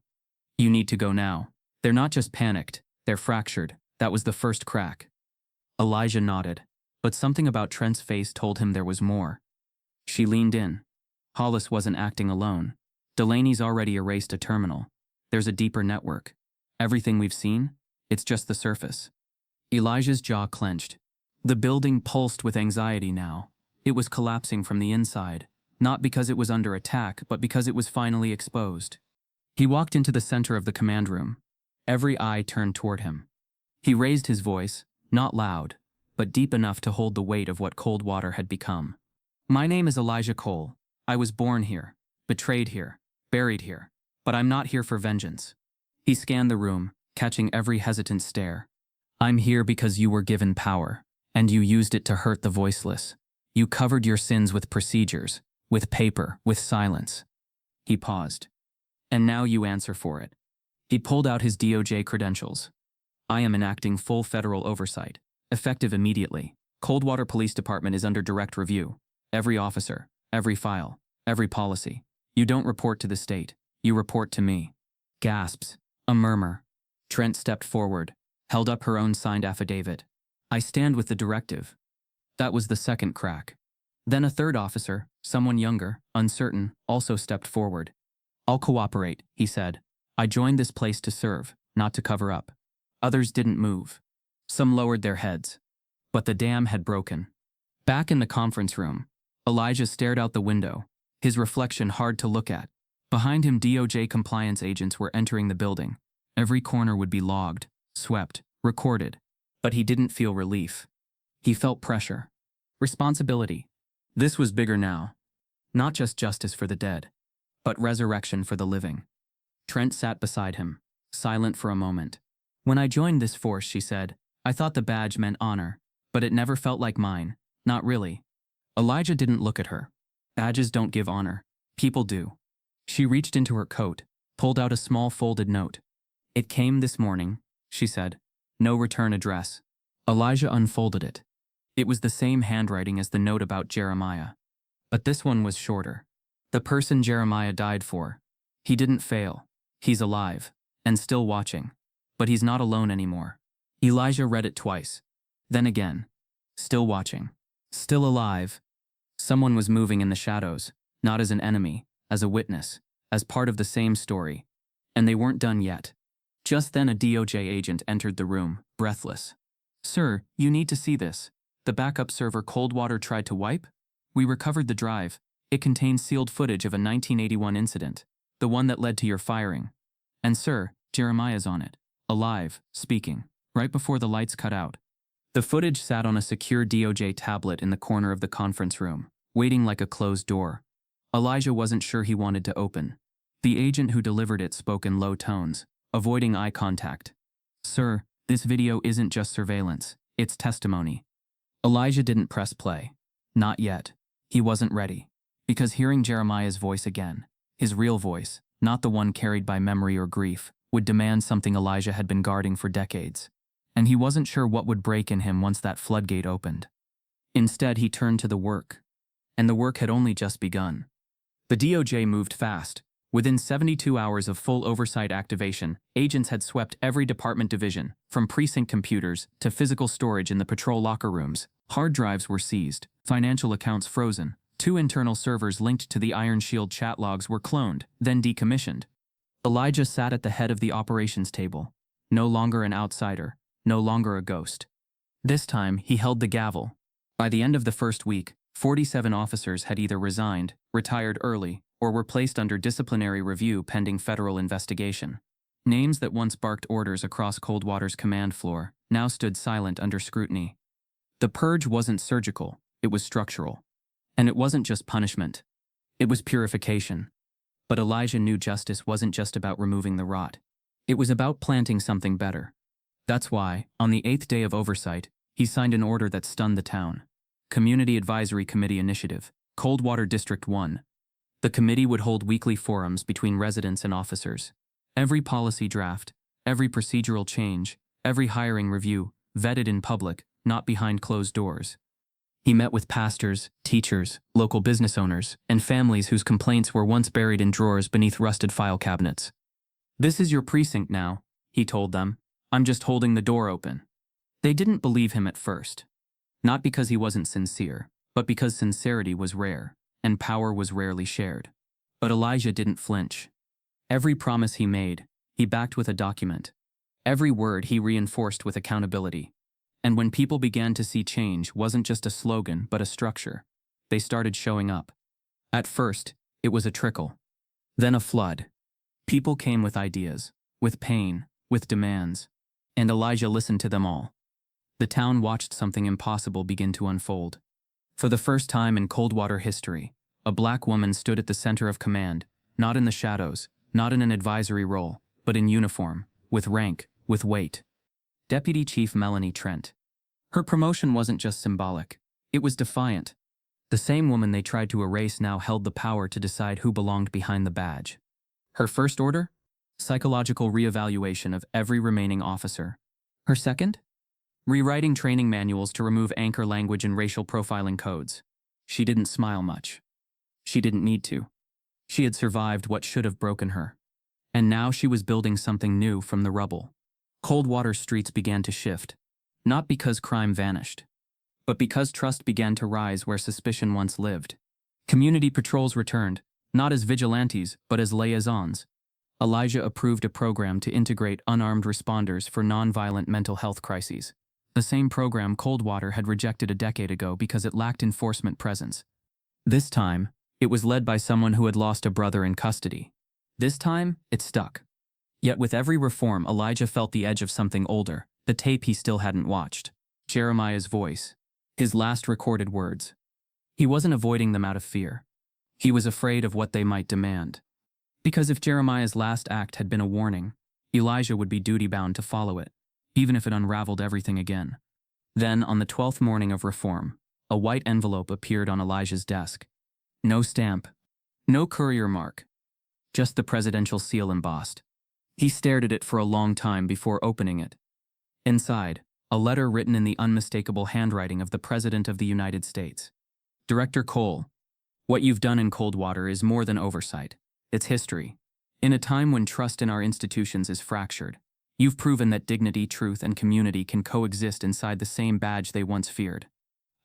You need to go now. They're not just panicked, they're fractured. That was the first crack. Elijah nodded, but something about Trent's face told him there was more. She leaned in. Hollis wasn't acting alone. Delaney's already erased a terminal. There's a deeper network. Everything we've seen? It's just the surface. Elijah's jaw clenched. The building pulsed with anxiety now. It was collapsing from the inside, not because it was under attack, but because it was finally exposed. He walked into the center of the command room. Every eye turned toward him. He raised his voice, not loud, but deep enough to hold the weight of what Coldwater had become. My name is Elijah Cole. I was born here, betrayed here, buried here, but I'm not here for vengeance. He scanned the room, catching every hesitant stare. I'm here because you were given power, and you used it to hurt the voiceless. You covered your sins with procedures, with paper, with silence. He paused. And now you answer for it. He pulled out his DOJ credentials. I am enacting full federal oversight, effective immediately. Coldwater Police Department is under direct review. Every officer, every file, every policy. You don't report to the state. You report to me. Gasps. A murmur. Trent stepped forward, held up her own signed affidavit. I stand with the directive. That was the second crack. Then a third officer, someone younger, uncertain, also stepped forward. I'll cooperate, he said. I joined this place to serve, not to cover up. Others didn't move. Some lowered their heads. But the dam had broken. Back in the conference room, Elijah stared out the window, his reflection hard to look at. Behind him, DOJ compliance agents were entering the building. Every corner would be logged, swept, recorded. But he didn't feel relief. He felt pressure. Responsibility. This was bigger now. Not just justice for the dead, but resurrection for the living. Trent sat beside him, silent for a moment. When I joined this force, she said, I thought the badge meant honor, but it never felt like mine. Not really. Elijah didn't look at her. Badges don't give honor. People do. She reached into her coat, pulled out a small folded note. It came this morning, she said. No return address. Elijah unfolded it. It was the same handwriting as the note about Jeremiah. But this one was shorter. The person Jeremiah died for. He didn't fail. He's alive, and still watching. But he's not alone anymore. Elijah read it twice. Then again. Still watching. Still alive. Someone was moving in the shadows, not as an enemy, as a witness, as part of the same story. And they weren't done yet. Just then a DOJ agent entered the room, breathless. Sir, you need to see this. The backup server Coldwater tried to wipe? We recovered the drive. It contains sealed footage of a 1981 incident, the one that led to your firing. And sir, Jeremiah's on it, alive, speaking, right before the lights cut out. The footage sat on a secure DOJ tablet in the corner of the conference room, waiting like a closed door. Elijah wasn't sure he wanted to open. The agent who delivered it spoke in low tones, avoiding eye contact. Sir, this video isn't just surveillance, it's testimony. Elijah didn't press play. Not yet. He wasn't ready. Because hearing Jeremiah's voice again, his real voice, not the one carried by memory or grief, would demand something Elijah had been guarding for decades. And he wasn't sure what would break in him once that floodgate opened. Instead, he turned to the work. And the work had only just begun. The DOJ moved fast. Within 72 hours of full oversight activation, agents had swept every department division, from precinct computers to physical storage in the patrol locker rooms. Hard drives were seized, financial accounts frozen. 2 internal servers linked to the Iron Shield chat logs were cloned, then decommissioned. Elijah sat at the head of the operations table. No longer an outsider, no longer a ghost. This time, he held the gavel. By the end of the first week, 47 officers had either resigned, retired early, or were placed under disciplinary review pending federal investigation. Names that once barked orders across Coldwater's command floor now stood silent under scrutiny. The purge wasn't surgical, it was structural. And it wasn't just punishment. It was purification. But Elijah knew justice wasn't just about removing the rot. It was about planting something better. That's why, on the 8th day of oversight, he signed an order that stunned the town. Community Advisory Committee Initiative, Coldwater District 1. The committee would hold weekly forums between residents and officers. Every policy draft, every procedural change, every hiring review, vetted in public, not behind closed doors. He met with pastors, teachers, local business owners, and families whose complaints were once buried in drawers beneath rusted file cabinets. "This is your precinct now," he told them. "I'm just holding the door open." They didn't believe him at first. Not because he wasn't sincere, but because sincerity was rare, and power was rarely shared. But Elijah didn't flinch. Every promise he made, he backed with a document. Every word he reinforced with accountability. And when people began to see change wasn't just a slogan but a structure, they started showing up. At first, it was a trickle. Then a flood. People came with ideas, with pain, with demands. And Elijah listened to them all. The town watched something impossible begin to unfold. For the first time in Coldwater history, a black woman stood at the center of command, not in the shadows, not in an advisory role, but in uniform, with rank, with weight. Deputy Chief Melanie Trent. Her promotion wasn't just symbolic, it was defiant. The same woman they tried to erase now held the power to decide who belonged behind the badge. Her first order? Psychological reevaluation of every remaining officer. Her second? Rewriting training manuals to remove anchor language and racial profiling codes. She didn't smile much. She didn't need to. She had survived what should have broken her. And now she was building something new from the rubble. Coldwater streets began to shift. Not because crime vanished, but because trust began to rise where suspicion once lived. Community patrols returned, not as vigilantes, but as liaisons. Elijah approved a program to integrate unarmed responders for nonviolent mental health crises. The same program Coldwater had rejected a decade ago because it lacked enforcement presence. This time, it was led by someone who had lost a brother in custody. This time, it stuck. Yet with every reform, Elijah felt the edge of something older, the tape he still hadn't watched. Jeremiah's voice. His last recorded words. He wasn't avoiding them out of fear. He was afraid of what they might demand. Because if Jeremiah's last act had been a warning, Elijah would be duty-bound to follow it, even if it unraveled everything again. Then, on the 12th morning of reform, a white envelope appeared on Elijah's desk. No stamp, no courier mark, just the presidential seal embossed. He stared at it for a long time before opening it. Inside, a letter written in the unmistakable handwriting of the President of the United States. Director Cole, what you've done in Coldwater is more than oversight. It's history. In a time when trust in our institutions is fractured, you've proven that dignity, truth, and community can coexist inside the same badge they once feared.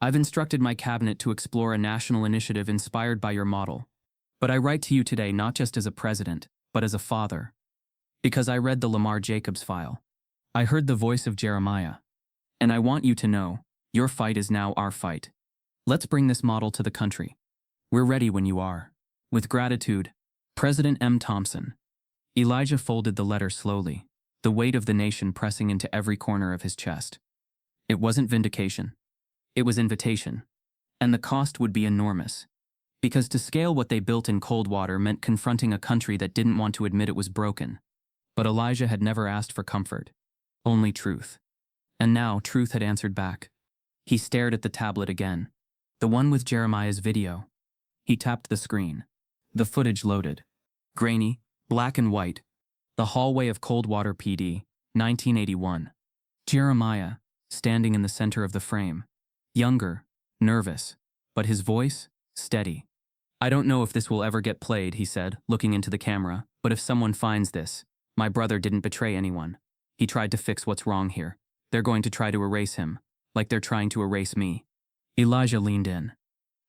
I've instructed my cabinet to explore a national initiative inspired by your model. But I write to you today not just as a president, but as a father. Because I read the Lamar Jacobs file. I heard the voice of Jeremiah. And I want you to know, your fight is now our fight. Let's bring this model to the country. We're ready when you are. With gratitude, President M. Thompson. Elijah folded the letter slowly, the weight of the nation pressing into every corner of his chest. It wasn't vindication. It was invitation. And the cost would be enormous. Because to scale what they built in Coldwater meant confronting a country that didn't want to admit it was broken. But Elijah had never asked for comfort. Only truth. And now truth had answered back. He stared at the tablet again. The one with Jeremiah's video. He tapped the screen. The footage loaded. Grainy, black and white. The hallway of Coldwater PD, 1981. Jeremiah, standing in the center of the frame. Younger, nervous, but his voice, steady. I don't know if this will ever get played, he said, looking into the camera, but if someone finds this, my brother didn't betray anyone. He tried to fix what's wrong here. They're going to try to erase him, like they're trying to erase me. Elijah leaned in.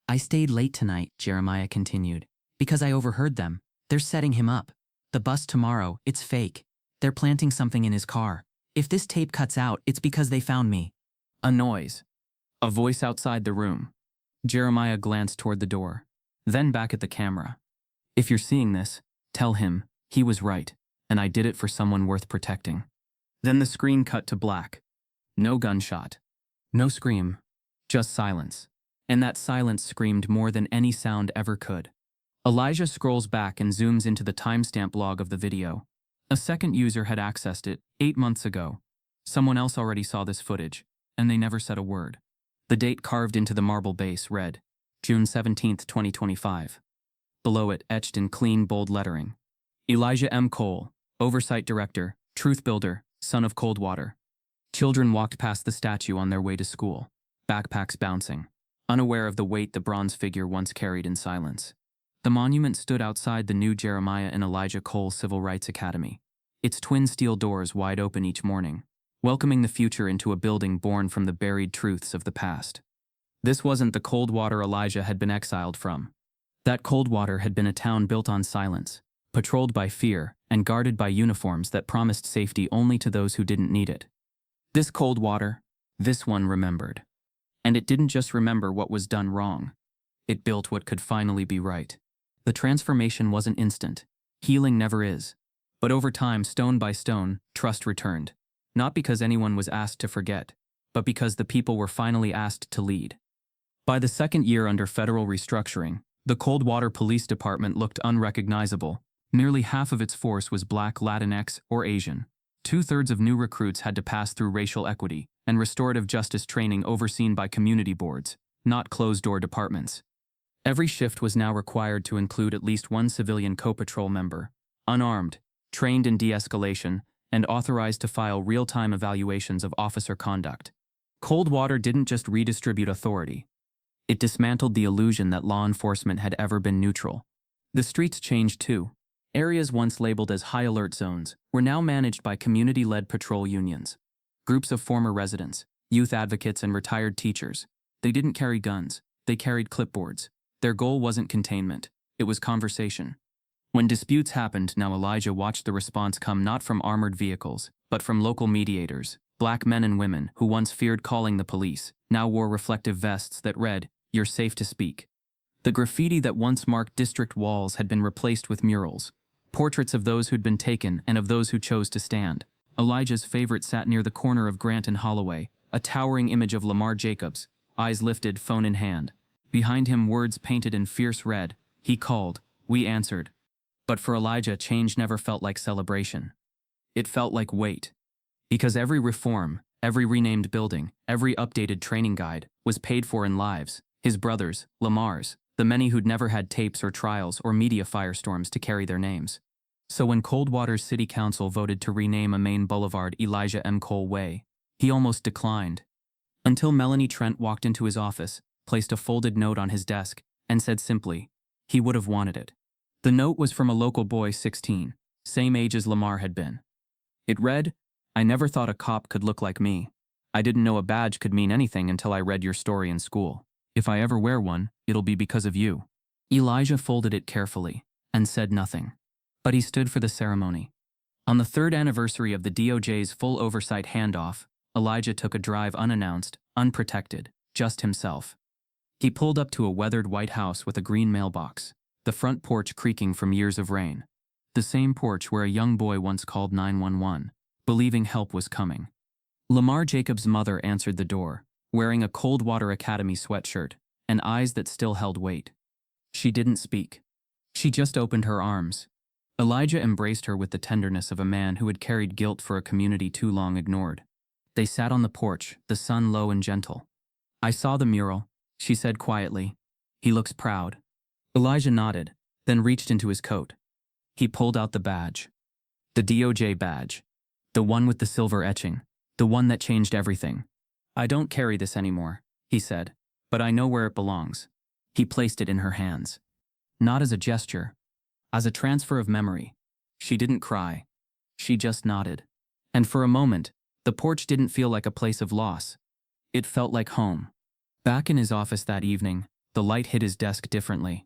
I stayed late tonight, Jeremiah continued, because I overheard them. They're setting him up. The bus tomorrow, it's fake. They're planting something in his car. If this tape cuts out, it's because they found me. A noise. A voice outside the room. Jeremiah glanced toward the door, then back at the camera. If you're seeing this, tell him, he was right, and I did it for someone worth protecting. Then the screen cut to black. No gunshot. No scream. Just silence. And that silence screamed more than any sound ever could. Elijah scrolls back and zooms into the timestamp log of the video. A second user had accessed it 8 months ago. Someone else already saw this footage, and they never said a word. The date carved into the marble base read, June 17, 2025. Below it, etched in clean, bold lettering. Elijah M. Cole, Oversight Director, Truth Builder, son of Coldwater. Children walked past the statue on their way to school, backpacks bouncing. unaware of the weight the bronze figure once carried in silence. The monument stood outside the new Jeremiah and Elijah Cole Civil Rights Academy, its twin steel doors wide open each morning, welcoming the future into a building born from the buried truths of the past. This wasn't the Coldwater Elijah had been exiled from. That Coldwater had been a town built on silence, patrolled by fear, and guarded by uniforms that promised safety only to those who didn't need it. This Coldwater, this one remembered. And it didn't just remember what was done wrong. It built what could finally be right. The transformation wasn't instant. Healing never is. But over time, stone by stone, trust returned. Not because anyone was asked to forget, but because the people were finally asked to lead. By the second year under federal restructuring, the Coldwater Police Department looked unrecognizable. Nearly half of its force was Black, Latinx, or Asian. 2/3 of new recruits had to pass through racial equity and restorative justice training overseen by community boards, not closed-door departments. Every shift was now required to include at least one civilian co-patrol member, unarmed, trained in de-escalation, and authorized to file real-time evaluations of officer conduct. Coldwater didn't just redistribute authority. It dismantled the illusion that law enforcement had ever been neutral. The streets changed too. Areas once labeled as high-alert zones were now managed by community-led patrol unions. Groups of former residents, youth advocates, and retired teachers. They didn't carry guns, they carried clipboards. Their goal wasn't containment, it was conversation. When disputes happened, now Elijah watched the response come not from armored vehicles, but from local mediators. Black men and women who once feared calling the police now wore reflective vests that read, "You're safe to speak." The graffiti that once marked district walls had been replaced with murals, portraits of those who'd been taken and of those who chose to stand. Elijah's favorite sat near the corner of Grant and Holloway, a towering image of Lamar Jacobs, eyes lifted, phone in hand. Behind him, words painted in fierce red. He called, we answered. But for Elijah, change never felt like celebration. It felt like weight. Because every reform, every renamed building, every updated training guide was paid for in lives, his brothers, Lamar's, the many who'd never had tapes or trials or media firestorms to carry their names. So when Coldwater's City Council voted to rename a main boulevard Elijah M. Cole Way, he almost declined. Until Melanie Trent walked into his office, placed a folded note on his desk, and said simply, he would have wanted it. The note was from a local boy, 16, same age as Lamar had been. It read, I never thought a cop could look like me. I didn't know a badge could mean anything until I read your story in school. If I ever wear one, it'll be because of you. Elijah folded it carefully and said nothing. But he stood for the ceremony. On the third anniversary of the DOJ's full oversight handoff, Elijah took a drive unannounced, unprotected, just himself. He pulled up to a weathered white house with a green mailbox, the front porch creaking from years of rain. The same porch where a young boy once called 911, believing help was coming. Lamar Jacobs' mother answered the door, wearing a Coldwater Academy sweatshirt and eyes that still held weight. She didn't speak. She just opened her arms. Elijah embraced her with the tenderness of a man who had carried guilt for a community too long ignored. They sat on the porch, the sun low and gentle. I saw the mural, she said quietly. He looks proud. Elijah nodded, then reached into his coat. He pulled out the badge. The DOJ badge. The one with the silver etching. The one that changed everything. I don't carry this anymore, he said, but I know where it belongs. He placed it in her hands. Not as a gesture. As a transfer of memory. She didn't cry. She just nodded. And for a moment, the porch didn't feel like a place of loss. It felt like home. Back in his office that evening, the light hit his desk differently.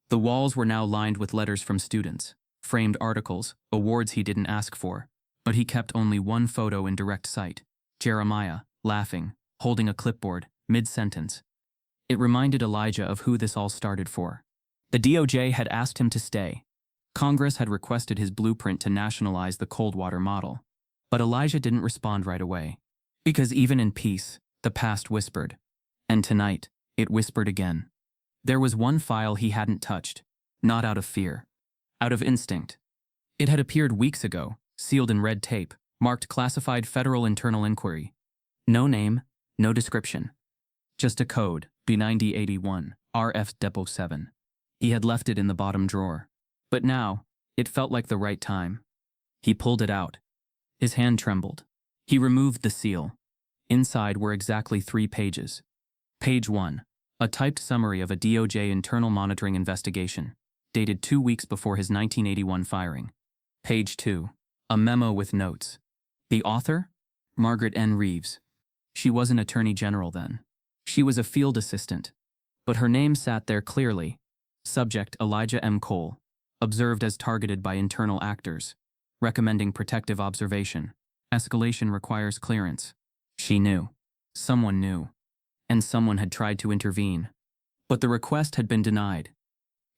The walls were now lined with letters from students, framed articles, awards he didn't ask for. But he kept only one photo in direct sight. Jeremiah, laughing, holding a clipboard, mid-sentence. It reminded Elijah of who this all started for. The DOJ had asked him to stay. Congress had requested his blueprint to nationalize the Coldwater model. But Elijah didn't respond right away. Because even in peace, the past whispered. And tonight, it whispered again. There was one file he hadn't touched, not out of fear, out of instinct. It had appeared weeks ago, sealed in red tape, marked classified federal internal inquiry. No name, no description. Just a code, B9081, RF Depot 7. He had left it in the bottom drawer. But now, it felt like the right time. He pulled it out. His hand trembled. He removed the seal. Inside were exactly 3 pages. Page 1, A typed summary of a DOJ internal monitoring investigation, dated 2 weeks before his 1981 firing. Page 2. A memo with notes. The author? Margaret N. Reeves. She was an attorney general then. She was a field assistant. But her name sat there clearly. Subject Elijah M. Cole. Observed as targeted by internal actors. Recommending protective observation. Escalation requires clearance. She knew. Someone knew. And someone had tried to intervene. But the request had been denied.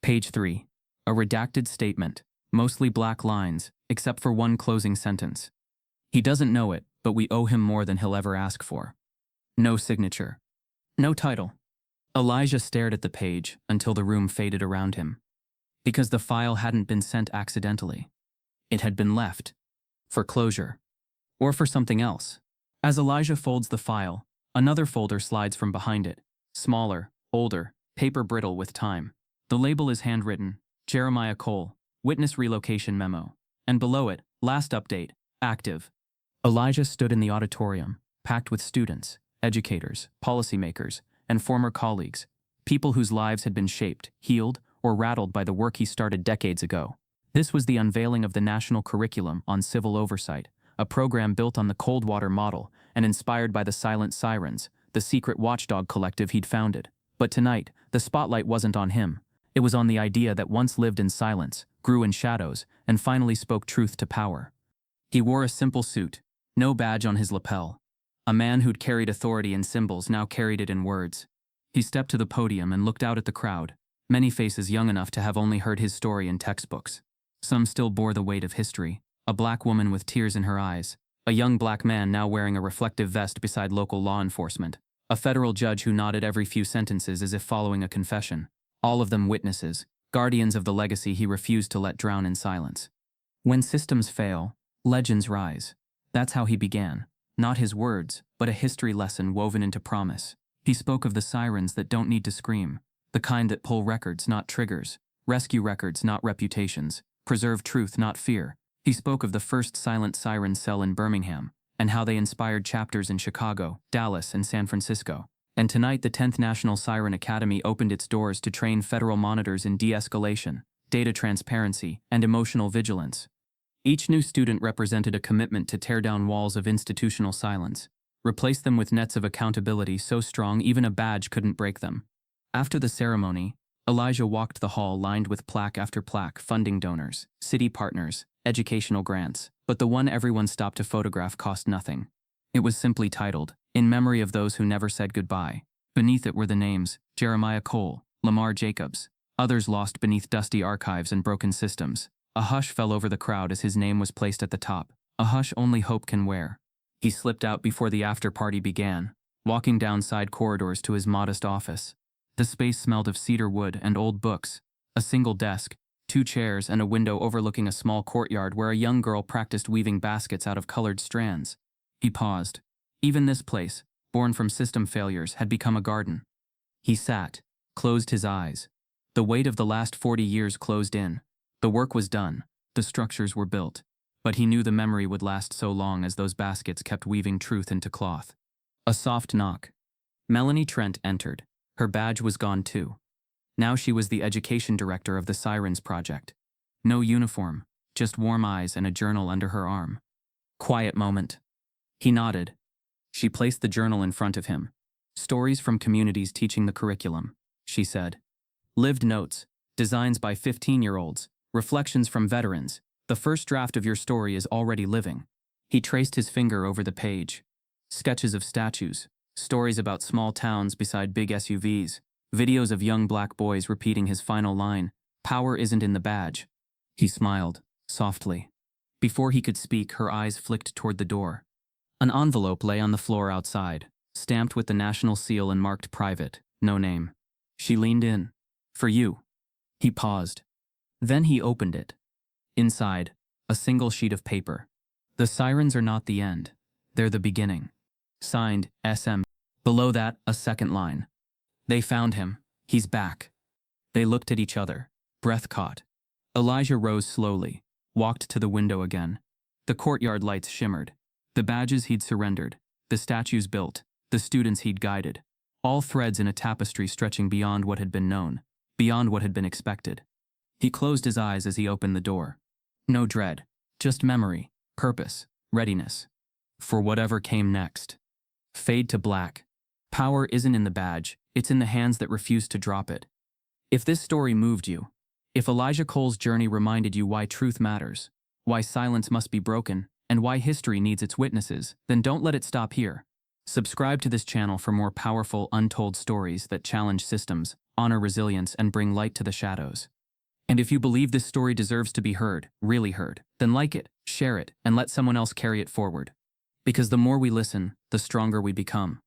Page 3. A redacted statement, mostly black lines, except for one closing sentence. He doesn't know it, but we owe him more than he'll ever ask for. No signature. No title. Elijah stared at the page until the room faded around him. Because the file hadn't been sent accidentally. It had been left. For closure. Or for something else. As Elijah folds the file, another folder slides from behind it. Smaller, older, paper brittle with time. The label is handwritten, Jeremiah Cole, Witness Relocation Memo. And below it, last update, active. Elijah stood in the auditorium, packed with students, educators, policymakers, and former colleagues, people whose lives had been shaped, healed, or rattled by the work he started decades ago. This was the unveiling of the National Curriculum on Civil Oversight, a program built on the Coldwater model and inspired by the Silent Sirens, the secret watchdog collective he'd founded. But tonight, the spotlight wasn't on him. It was on the idea that once lived in silence, grew in shadows, and finally spoke truth to power. He wore a simple suit, no badge on his lapel. A man who'd carried authority in symbols now carried it in words. He stepped to the podium and looked out at the crowd, many faces young enough to have only heard his story in textbooks. Some still bore the weight of history. A black woman with tears in her eyes. A young black man now wearing a reflective vest beside local law enforcement. A federal judge who nodded every few sentences as if following a confession. All of them witnesses, guardians of the legacy he refused to let drown in silence. When systems fail, legends rise. That's how he began. Not his words, but a history lesson woven into promise. He spoke of the sirens that don't need to scream. The kind that pull records, not triggers. Rescue records, not reputations. Preserve truth, not fear. He spoke of the first silent siren cell in Birmingham, and how they inspired chapters in Chicago, Dallas, and San Francisco. And tonight the 10th National Siren Academy opened its doors to train federal monitors in de-escalation, data transparency, and emotional vigilance. Each new student represented a commitment to tear down walls of institutional silence, replace them with nets of accountability so strong even a badge couldn't break them. After the ceremony, Elijah walked the hall lined with plaque after plaque, funding donors, city partners, educational grants, but the one everyone stopped to photograph cost nothing. It was simply titled, In Memory of Those Who Never Said Goodbye. Beneath it were the names, Jeremiah Cole, Lamar Jacobs, others lost beneath dusty archives and broken systems. A hush fell over the crowd as his name was placed at the top, a hush only hope can wear. He slipped out before the after-party began, walking down side corridors to his modest office. The space smelled of cedar wood and old books, a single desk, 2 chairs, and a window overlooking a small courtyard where a young girl practiced weaving baskets out of colored strands. He paused. Even this place, born from system failures, had become a garden. He sat, closed his eyes. The weight of the last 40 years closed in. The work was done. The structures were built. But he knew the memory would last so long as those baskets kept weaving truth into cloth. A soft knock. Melanie Trent entered. Her badge was gone too. Now she was the education director of the Sirens Project. No uniform, just warm eyes and a journal under her arm. Quiet moment. He nodded. She placed the journal in front of him. Stories from communities teaching the curriculum, she said. Lived notes, designs by 15-year-olds, reflections from veterans. The first draft of your story is already living. He traced his finger over the page. Sketches of statues, stories about small towns beside big SUVs, videos of young black boys repeating his final line, "Power isn't in the badge." He smiled, softly. Before he could speak, her eyes flicked toward the door. An envelope lay on the floor outside, stamped with the national seal and marked private, no name. She leaned in. "For you." He paused. Then he opened it. Inside, a single sheet of paper. "The sirens are not the end. They're the beginning. Signed, SM. Below that, a second line. They found him. He's back." They looked at each other, breath caught. Elijah rose slowly, walked to the window again. The courtyard lights shimmered. The badges he'd surrendered, the statues built, the students he'd guided. all threads in a tapestry stretching beyond what had been known, beyond what had been expected. He closed his eyes as he opened the door. No dread, just memory, purpose, readiness. For whatever came next. Fade to black. Power isn't in the badge, it's in the hands that refuse to drop it. If this story moved you, if Elijah Cole's journey reminded you why truth matters, why silence must be broken, and why history needs its witnesses, then don't let it stop here. Subscribe to this channel for more powerful, untold stories that challenge systems, honor resilience, and bring light to the shadows. And if you believe this story deserves to be heard, really heard, then like it, share it, and let someone else carry it forward. Because the more we listen, the stronger we become.